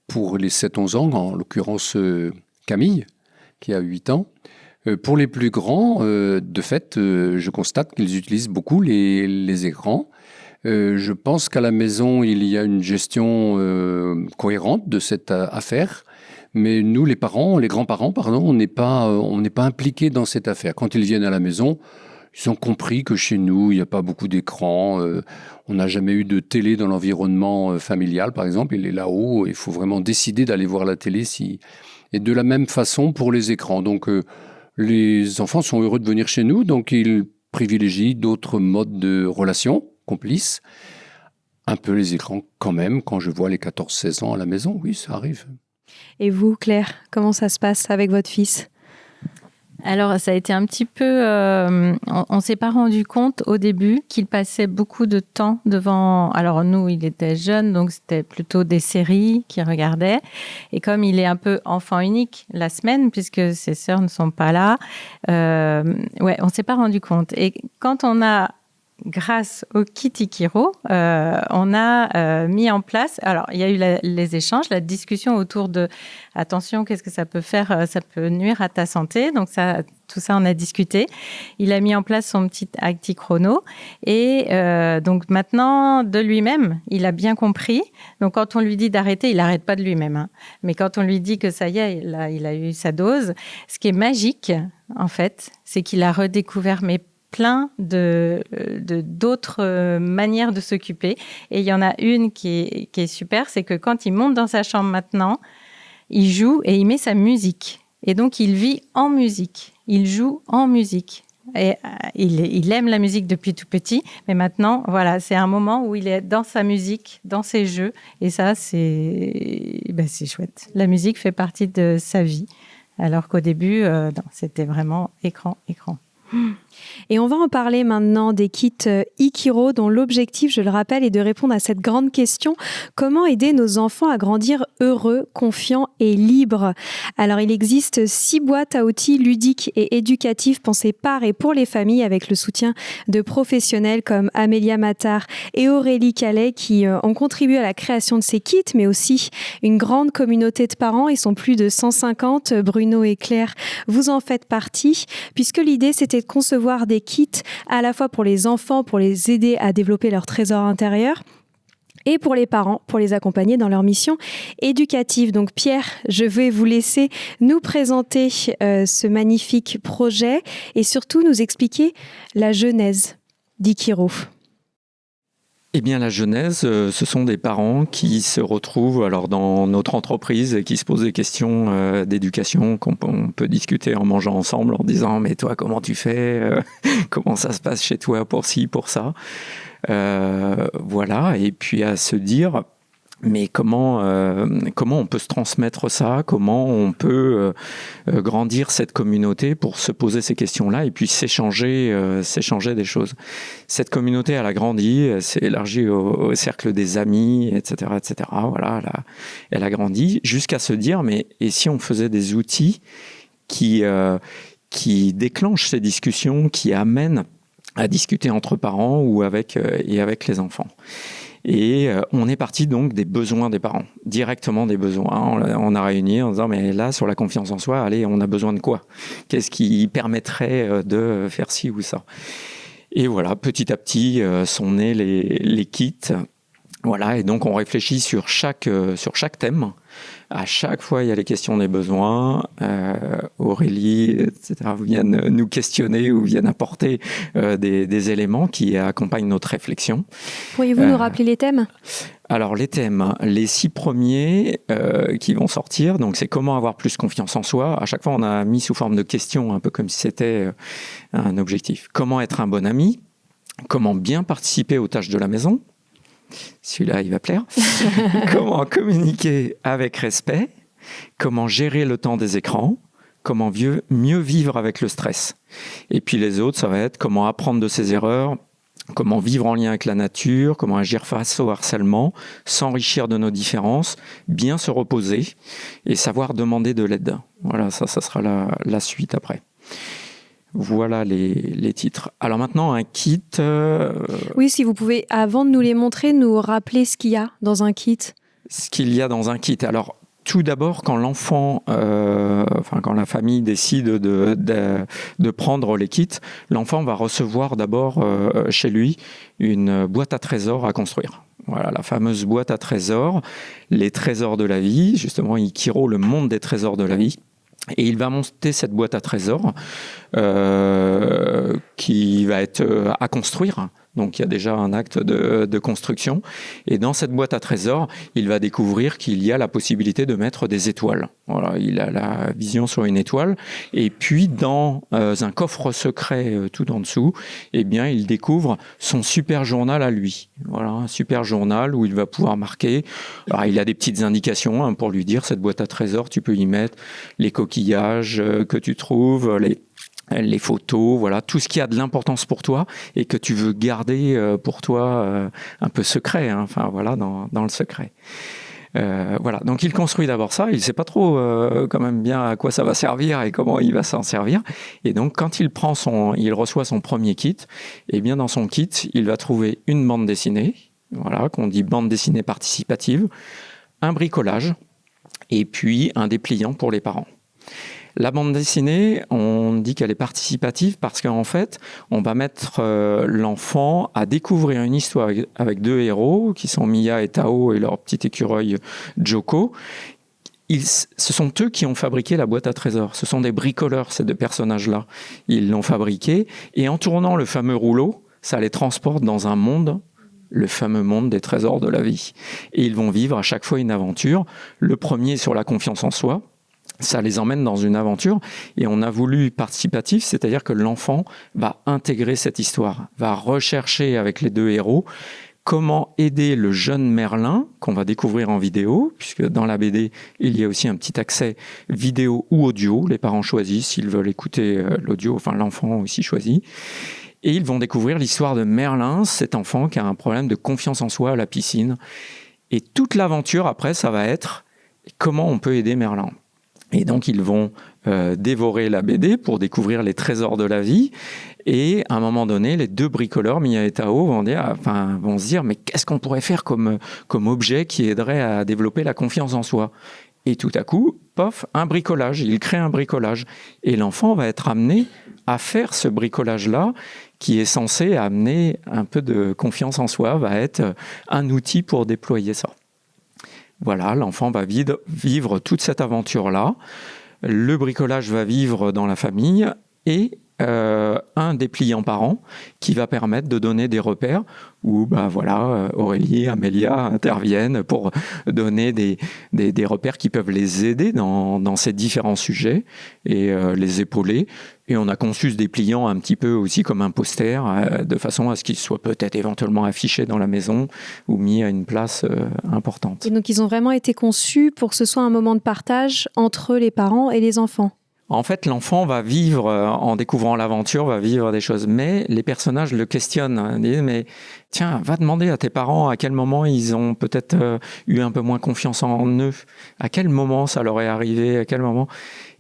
pour les 7-11 ans, en l'occurrence Camille, qui a 8 ans. Pour les plus grands, de fait, je constate qu'ils utilisent beaucoup les écrans. Je pense qu'à la maison, il y a une gestion cohérente de cette affaire. Mais nous, les parents, les grands-parents, on n'est pas impliqués dans cette affaire. Quand ils viennent à la maison, ils ont compris que chez nous, il n'y a pas beaucoup d'écrans. On n'a jamais eu de télé dans l'environnement familial, par exemple. Il est là-haut. Il faut vraiment décider d'aller voir la télé. Et de la même façon pour les écrans. Donc, les enfants sont heureux de venir chez nous. Donc, ils privilégient d'autres modes de relations complices. Un peu les écrans quand même. Quand je vois les 14-16 ans à la maison, oui, ça arrive. Et vous, Claire, comment ça se passe avec votre fils? Alors, ça a été un petit peu... on ne s'est pas rendu compte au début qu'il passait beaucoup de temps devant... Alors, nous, il était jeune, donc c'était plutôt des séries qu'il regardait. Et comme il est un peu enfant unique la semaine, puisque ses sœurs ne sont pas là, on ne s'est pas rendu compte. Et quand on a... Grâce au Kitty Kiro, on a mis en place... Alors, il y a eu les échanges, la discussion autour de... Attention, qu'est-ce que ça peut faire? Ça peut nuire à ta santé. Donc, tout ça, on a discuté. Il a mis en place son petit acti-chrono. Et donc, maintenant, de lui-même, il a bien compris. Donc, quand on lui dit d'arrêter, il n'arrête pas de lui-même. Hein. Mais quand on lui dit que ça y est, là, il a eu sa dose, ce qui est magique, en fait, c'est qu'il a redécouvert plein d'autres manières de s'occuper. Et il y en a une qui est super, c'est que quand il monte dans sa chambre maintenant, il joue et il met sa musique. Et donc, il vit en musique. Il joue en musique. Et il aime la musique depuis tout petit, mais maintenant, voilà, c'est un moment où il est dans sa musique, dans ses jeux, et ça, c'est chouette. La musique fait partie de sa vie, alors qu'au début, non, c'était vraiment écran. Et on va en parler maintenant des kits Ikiro, dont l'objectif, je le rappelle, est de répondre à cette grande question: comment aider nos enfants à grandir heureux, confiants et libres? Alors, il existe 6 boîtes à outils ludiques et éducatifs pensées par et pour les familles, avec le soutien de professionnels comme Amélia Matar et Aurélie Calais, qui ont contribué à la création de ces kits, mais aussi une grande communauté de parents. Ils sont plus de 150. Bruno et Claire, vous en faites partie, puisque l'idée, c'était de concevoir des kits à la fois pour les enfants, pour les aider à développer leur trésor intérieur, et pour les parents, pour les accompagner dans leur mission éducative. Donc Pierre, je vais vous laisser nous présenter ce magnifique projet et surtout nous expliquer la genèse d'Ikiro. Eh bien, la genèse, ce sont des parents qui se retrouvent alors dans notre entreprise et qui se posent des questions d'éducation qu'on peut discuter en mangeant ensemble, en disant « mais toi, comment tu fais comment ça se passe chez toi pour ci, pour ça ?» Voilà, et puis à se dire « mais comment on peut se transmettre ça? Comment on peut grandir cette communauté pour se poser ces questions-là et puis s'échanger des choses ?» Cette communauté, elle a grandi, elle s'est élargie au cercle des amis, etc., etc. Voilà, elle a grandi jusqu'à se dire, mais et si on faisait des outils qui déclenchent ces discussions, qui amènent à discuter entre parents ou avec les enfants. Et on est parti donc des besoins des parents, directement des besoins. On a réuni en disant, mais là, sur la confiance en soi, allez, on a besoin de quoi? Qu'est-ce qui permettrait de faire ci ou ça? Et voilà, petit à petit sont nés les kits. Voilà, et donc on réfléchit sur chaque thème. À chaque fois, il y a les questions des besoins. Aurélie, etc., viennent nous questionner ou viennent apporter des éléments qui accompagnent notre réflexion. Pourriez-vous nous rappeler les thèmes ? Alors, les thèmes, les 6 premiers qui vont sortir, donc c'est comment avoir plus confiance en soi. À chaque fois, on a mis sous forme de questions, un peu comme si c'était un objectif. Comment être un bon ami ? Comment bien participer aux tâches de la maison ? Celui-là, il va plaire. Comment communiquer avec respect? Comment gérer le temps des écrans? Comment mieux vivre avec le stress? Et puis les autres, ça va être comment apprendre de ses erreurs, comment vivre en lien avec la nature, comment agir face au harcèlement, s'enrichir de nos différences, bien se reposer et savoir demander de l'aide. Voilà, ça sera la suite après. Voilà les titres. Alors maintenant, un kit... Oui, si vous pouvez, avant de nous les montrer, nous rappeler ce qu'il y a dans un kit. Ce qu'il y a dans un kit. Alors, tout d'abord, quand l'enfant, quand la famille décide de prendre les kits, l'enfant va recevoir d'abord chez lui une boîte à trésors à construire. Voilà, la fameuse boîte à trésors, les trésors de la vie, justement, Ikiro, le monde des trésors de la vie. Et il va monter cette boîte à trésors qui va être à construire. Donc il y a déjà un acte de construction. Et dans cette boîte à trésors, il va découvrir qu'il y a la possibilité de mettre des étoiles. Voilà, il a la vision sur une étoile. Et puis dans un coffre secret tout en dessous, eh bien, il découvre son super journal à lui. Voilà, un super journal où il va pouvoir marquer. Alors il a des petites indications pour lui dire, cette boîte à trésors, tu peux y mettre les coquillages que tu trouves, les photos, voilà, tout ce qui a de l'importance pour toi et que tu veux garder pour toi un peu secret, hein, enfin voilà, dans le secret. Voilà, donc il construit d'abord ça, il ne sait pas trop quand même bien à quoi ça va servir et comment il va s'en servir. Et donc quand il reçoit son premier kit, et bien dans son kit, il va trouver une bande dessinée, voilà, qu'on dit bande dessinée participative, un bricolage et puis un dépliant pour les parents. La bande dessinée, on dit qu'elle est participative parce qu'en fait, on va mettre l'enfant à découvrir une histoire avec 2 héros, qui sont Mia et Tao et leur petit écureuil Joko. Ce sont eux qui ont fabriqué la boîte à trésors. Ce sont des bricoleurs, ces 2 personnages-là. Ils l'ont fabriqué et en tournant le fameux rouleau, ça les transporte dans un monde, le fameux monde des trésors de la vie. Et ils vont vivre à chaque fois une aventure. Le premier sur la confiance en soi, Ça les emmène dans une aventure et on a voulu participatif, c'est-à-dire que l'enfant va intégrer cette histoire, va rechercher avec les deux héros comment aider le jeune Merlin qu'on va découvrir en vidéo, puisque dans la BD, il y a aussi un petit accès vidéo ou audio. Les parents choisissent s'ils veulent écouter l'audio, enfin l'enfant aussi choisit. Et ils vont découvrir l'histoire de Merlin, cet enfant qui a un problème de confiance en soi à la piscine. Et toute l'aventure après, ça va être comment on peut aider Merlin. Et donc, ils vont dévorer la BD pour découvrir les trésors de la vie. Et à un moment donné, les deux bricoleurs, Mia et Tao, vont se dire mais qu'est-ce qu'on pourrait faire comme objet qui aiderait à développer la confiance en soi ? Et tout à coup, pof, un bricolage. Ils créent un bricolage. Et l'enfant va être amené à faire ce bricolage-là qui est censé amener un peu de confiance en soi, va être un outil pour déployer ça. Voilà, l'enfant va vivre toute cette aventure-là. Le bricolage va vivre dans la famille et un dépliant par an qui va permettre de donner des repères où Aurélie, Amélia interviennent pour donner des repères qui peuvent les aider dans ces différents sujets et les épauler. Et on a conçu ce dépliant un petit peu aussi comme un poster de façon à ce qu'il soit peut-être éventuellement affiché dans la maison ou mis à une place importante. Et donc ils ont vraiment été conçus pour que ce soit un moment de partage entre les parents et les enfants. En fait, l'enfant va vivre, en découvrant l'aventure, va vivre des choses. Mais les personnages le questionnent. Ils disent, mais tiens, va demander à tes parents à quel moment ils ont peut-être eu un peu moins confiance en eux. À quel moment ça leur est arrivé, à quel moment.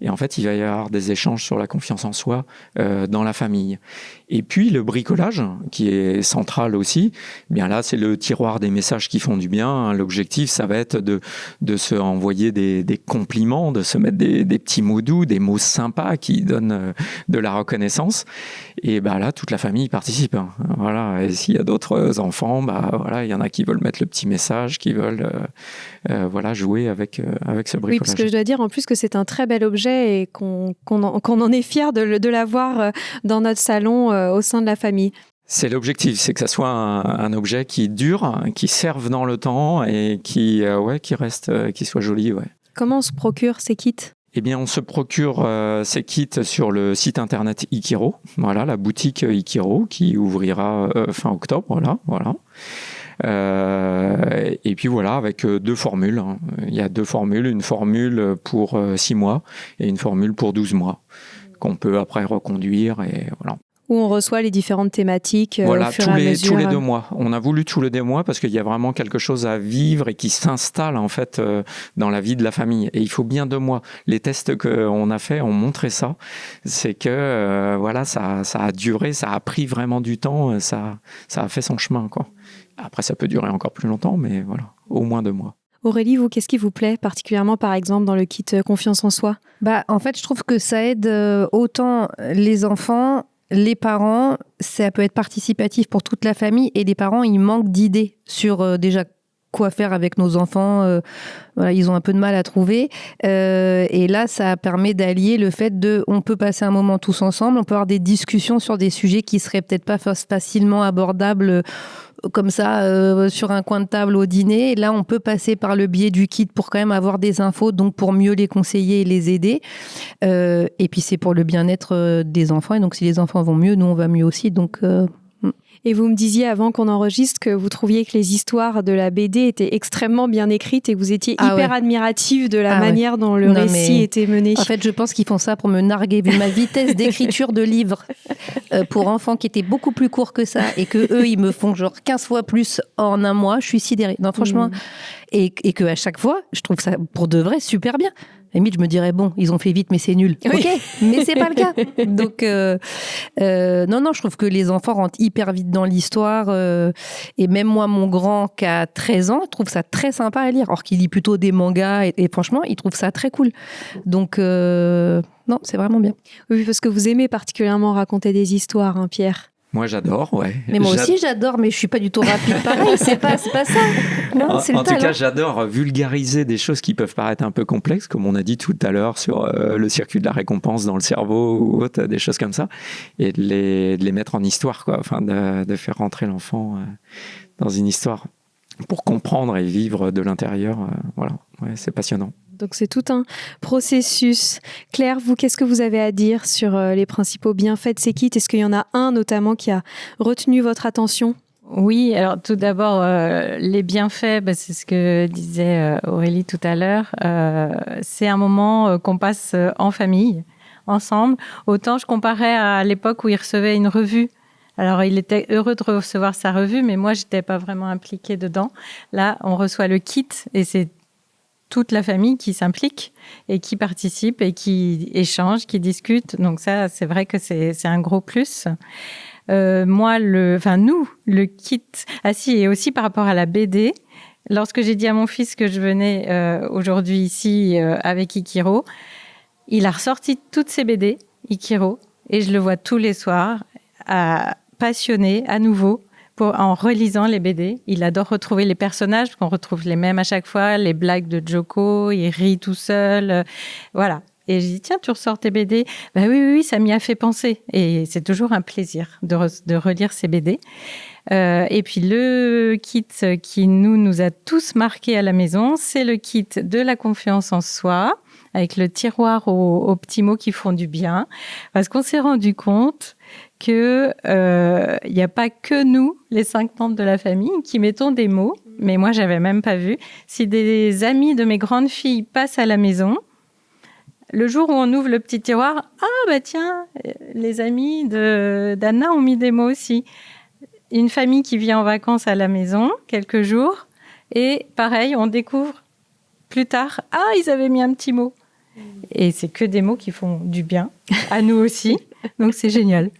Et en fait, il va y avoir des échanges sur la confiance en soi dans la famille. Et puis, le bricolage, qui est central aussi, bien là, c'est le tiroir des messages qui font du bien. L'objectif, ça va être de se envoyer des compliments, de se mettre des petits mots doux, des mots sympas qui donnent de la reconnaissance. Et là, toute la famille participe. Voilà. Et s'il y a d'autres enfants, il y en a qui veulent mettre le petit message, qui veulent jouer avec ce bricolage. Oui, parce que je dois dire en plus que c'est un très bel objet et qu'on en est fier de l'avoir dans notre salon au sein de la famille. C'est l'objectif, c'est que ça soit un objet qui dure, qui serve dans le temps et qui reste, qui soit joli. Ouais. Comment on se procure ces kits ? Eh bien, on se procure ces kits sur le site internet Ikiro, voilà, la boutique Ikiro qui ouvrira fin octobre, voilà. Et puis voilà, avec deux formules. Il y a deux formules, une formule pour 6 mois et une formule pour 12 mois, qu'on peut après reconduire et voilà. Où on reçoit les différentes thématiques au fur et à mesure. Tous les 2 mois. On a voulu tous les 2 mois parce qu'il y a vraiment quelque chose à vivre et qui s'installe en fait dans la vie de la famille. Et il faut bien 2 mois. Les tests qu'on a fait ont montré ça. C'est que ça a duré, ça a pris vraiment du temps, ça a fait son chemin, quoi. Après, ça peut durer encore plus longtemps, mais voilà, au moins 2 mois. Aurélie, vous, qu'est-ce qui vous plaît particulièrement, par exemple, dans le kit Confiance en soi ? En fait, je trouve que ça aide autant les enfants, les parents. Ça peut être participatif pour toute la famille. Et les parents, ils manquent d'idées sur déjà quoi faire avec nos enfants. Ils ont un peu de mal à trouver. Et là, ça permet d'allier le fait on peut passer un moment tous ensemble, on peut avoir des discussions sur des sujets qui seraient peut-être pas facilement abordables comme ça sur un coin de table au dîner. Et là, on peut passer par le biais du kit pour quand même avoir des infos, donc pour mieux les conseiller et les aider. Et puis, c'est pour le bien-être des enfants. Et donc, si les enfants vont mieux, nous, on va mieux aussi. Donc... Et vous me disiez avant qu'on enregistre que vous trouviez que les histoires de la BD étaient extrêmement bien écrites et que vous étiez hyper admirative de la manière dont le récit était mené. En fait, je pense qu'ils font ça pour me narguer, vu ma vitesse d'écriture de livres pour enfants qui étaient beaucoup plus courts que ça et que eux, ils me font genre 15 fois plus en un mois. Je suis sidérée. Non, franchement. Et qu'à chaque fois, je trouve ça pour de vrai super bien. Limite, je me dirais, bon, ils ont fait vite, mais c'est nul. Oui. Ok, mais c'est pas le cas. Donc, non, je trouve que les enfants rentrent hyper vite dans l'histoire. Et même moi, mon grand, qui a 13 ans, trouve ça très sympa à lire. Or qu'il lit plutôt des mangas. Et franchement, il trouve ça très cool. Donc, non, c'est vraiment bien. Oui, parce que vous aimez particulièrement raconter des histoires, hein, Pierre. Moi, j'adore, ouais. Mais moi aussi, j'adore, mais je suis pas du tout rapide pareil. C'est pas ça. Non, c'est en le tout talent. cas, j'adore vulgariser des choses qui peuvent paraître un peu complexes, comme on a dit tout à l'heure sur le circuit de la récompense dans le cerveau ou autre, des choses comme ça, et de les mettre en histoire, quoi. Enfin, de faire rentrer l'enfant dans une histoire pour comprendre et vivre de l'intérieur. Voilà, ouais, c'est passionnant. Donc c'est tout un processus. Claire, vous, qu'est-ce que vous avez à dire sur les principaux bienfaits de ces kits ? Est-ce qu'il y en a un notamment qui a retenu votre attention ? Oui, alors tout d'abord, les bienfaits, c'est ce que disait Aurélie tout à l'heure. C'est un moment qu'on passe en famille, ensemble. Autant je comparais à l'époque où il recevait une revue. Alors, il était heureux de recevoir sa revue, mais moi, je n'étais pas vraiment impliquée dedans. Là, on reçoit le kit et c'est toute la famille qui s'implique et qui participe et qui échange, qui discute. Donc ça, c'est vrai que c'est un gros plus. Le kit... Ah si, et aussi par rapport à la BD, lorsque j'ai dit à mon fils que je venais aujourd'hui ici avec Ikiro, il a ressorti toutes ses BD, Ikiro, et je le vois tous les soirs, passionné à nouveau en relisant les BD. Il adore retrouver les personnages, parce qu'on retrouve les mêmes à chaque fois, les blagues de Joko, il rit tout seul, voilà. Et je dis, tiens, tu ressors tes BD ? Oui, ça m'y a fait penser. Et c'est toujours un plaisir de relire ces BD. Et puis, le kit qui nous a tous marqués à la maison, c'est le kit de la confiance en soi, avec le tiroir aux petits mots qui font du bien. Parce qu'on s'est rendu compte qu'il n'y a pas que nous, les 5 membres de la famille, qui mettons des mots. Mais moi, je n'avais même pas vu. Si des amis de mes grandes filles passent à la maison, le jour où on ouvre le petit tiroir, tiens, les amis d'Anna ont mis des mots aussi. Une famille qui vient en vacances à la maison, quelques jours, et pareil, on découvre plus tard, ils avaient mis un petit mot. Et c'est que des mots qui font du bien, à nous aussi, donc c'est génial.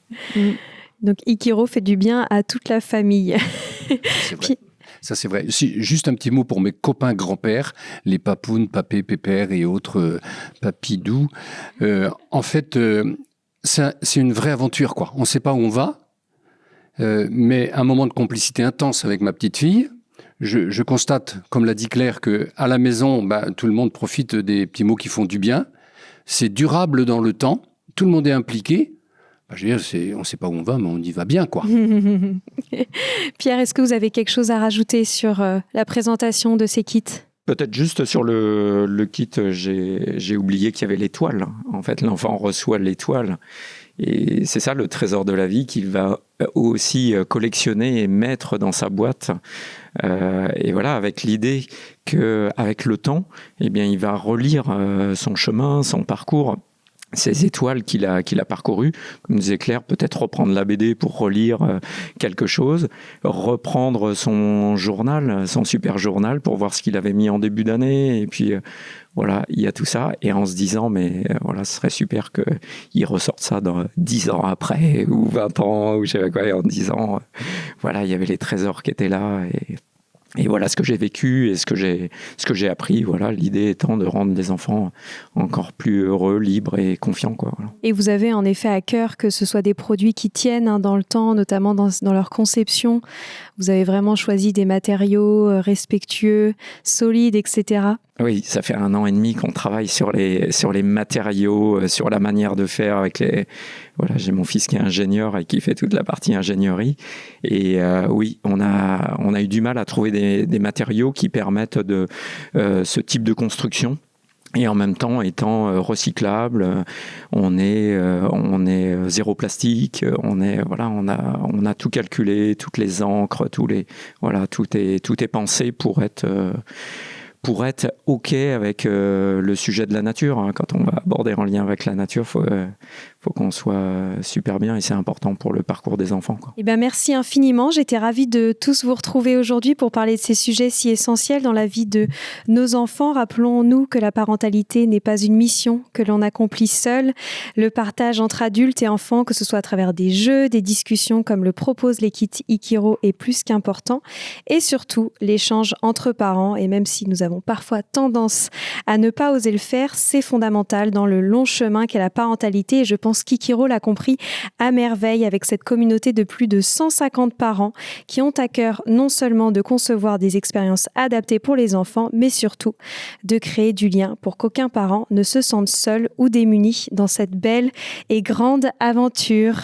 Donc Ikiro fait du bien à toute la famille. C'est vrai. Ça, c'est vrai. Juste un petit mot pour mes copains grands-pères, les papounes, papé, pépère et autres papidous. En fait, c'est une vraie aventure, quoi. On ne sait pas où on va, mais un moment de complicité intense avec ma petite fille. Je constate, comme l'a dit Claire, qu'à la maison, tout le monde profite des petits mots qui font du bien. C'est durable dans le temps. Tout le monde est impliqué. Je veux dire, on ne sait pas où on va, mais on y va bien, quoi. Pierre, est-ce que vous avez quelque chose à rajouter sur la présentation de ces kits ? Peut-être juste sur le kit, j'ai oublié qu'il y avait l'étoile. En fait, l'enfant reçoit l'étoile. Et c'est ça le trésor de la vie qu'il va aussi collectionner et mettre dans sa boîte. Et voilà, avec l'idée qu'avec le temps, il va relire son chemin, son parcours, ces étoiles qu'il a parcourues. Comme disait Claire, peut-être reprendre la BD pour relire quelque chose, reprendre son journal, son super journal, pour voir ce qu'il avait mis en début d'année. Et puis, voilà, il y a tout ça. Et en se disant, ce serait super qu'il ressorte ça dans 10 ans après, ou 20 ans, ou je sais pas quoi, et en 10 ans, voilà, il y avait les trésors qui étaient là. Et voilà ce que j'ai vécu et ce que j'ai appris. Voilà, l'idée étant de rendre les enfants encore plus heureux, libres et confiants, quoi. Voilà. Et vous avez en effet à cœur que ce soit des produits qui tiennent dans le temps, notamment dans leur conception. Vous avez vraiment choisi des matériaux respectueux, solides, etc. Oui, ça fait 1 an et demi qu'on travaille sur les matériaux, sur la manière de faire avec les... Voilà, j'ai mon fils qui est ingénieur et qui fait toute la partie ingénierie. Et oui, on a eu du mal à trouver des matériaux qui permettent de ce type de construction. Et en même temps, étant recyclable, on est zéro plastique. On a tout calculé, toutes les encres, tout est pensé pour être OK avec le sujet de la nature. Hein. Quand on va aborder en lien avec la nature, faut qu'on soit super bien, et c'est important pour le parcours des enfants, quoi. Merci infiniment. J'étais ravie de tous vous retrouver aujourd'hui pour parler de ces sujets si essentiels dans la vie de nos enfants. Rappelons-nous que la parentalité n'est pas une mission que l'on accomplit seul. Le partage entre adultes et enfants, que ce soit à travers des jeux, des discussions comme le proposent les kits Ikiro, est plus qu'important. Et surtout, l'échange entre parents, et même si nous avons parfois tendance à ne pas oser le faire, c'est fondamental dans le long chemin qu'est la parentalité. Et je pense qu'Ikiro l'a compris à merveille avec cette communauté de plus de 150 parents qui ont à cœur non seulement de concevoir des expériences adaptées pour les enfants, mais surtout de créer du lien pour qu'aucun parent ne se sente seul ou démuni dans cette belle et grande aventure.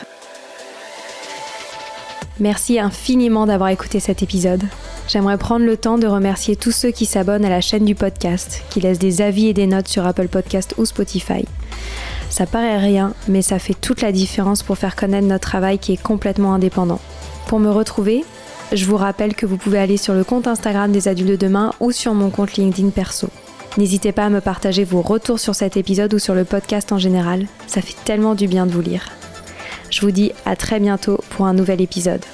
Merci infiniment d'avoir écouté cet épisode. J'aimerais prendre le temps de remercier tous ceux qui s'abonnent à la chaîne du podcast, qui laissent des avis et des notes sur Apple Podcast ou Spotify. Ça paraît rien, mais ça fait toute la différence pour faire connaître notre travail qui est complètement indépendant. Pour me retrouver, je vous rappelle que vous pouvez aller sur le compte Instagram des Adultes de Demain ou sur mon compte LinkedIn perso. N'hésitez pas à me partager vos retours sur cet épisode ou sur le podcast en général. Ça fait tellement du bien de vous lire. Je vous dis à très bientôt pour un nouvel épisode.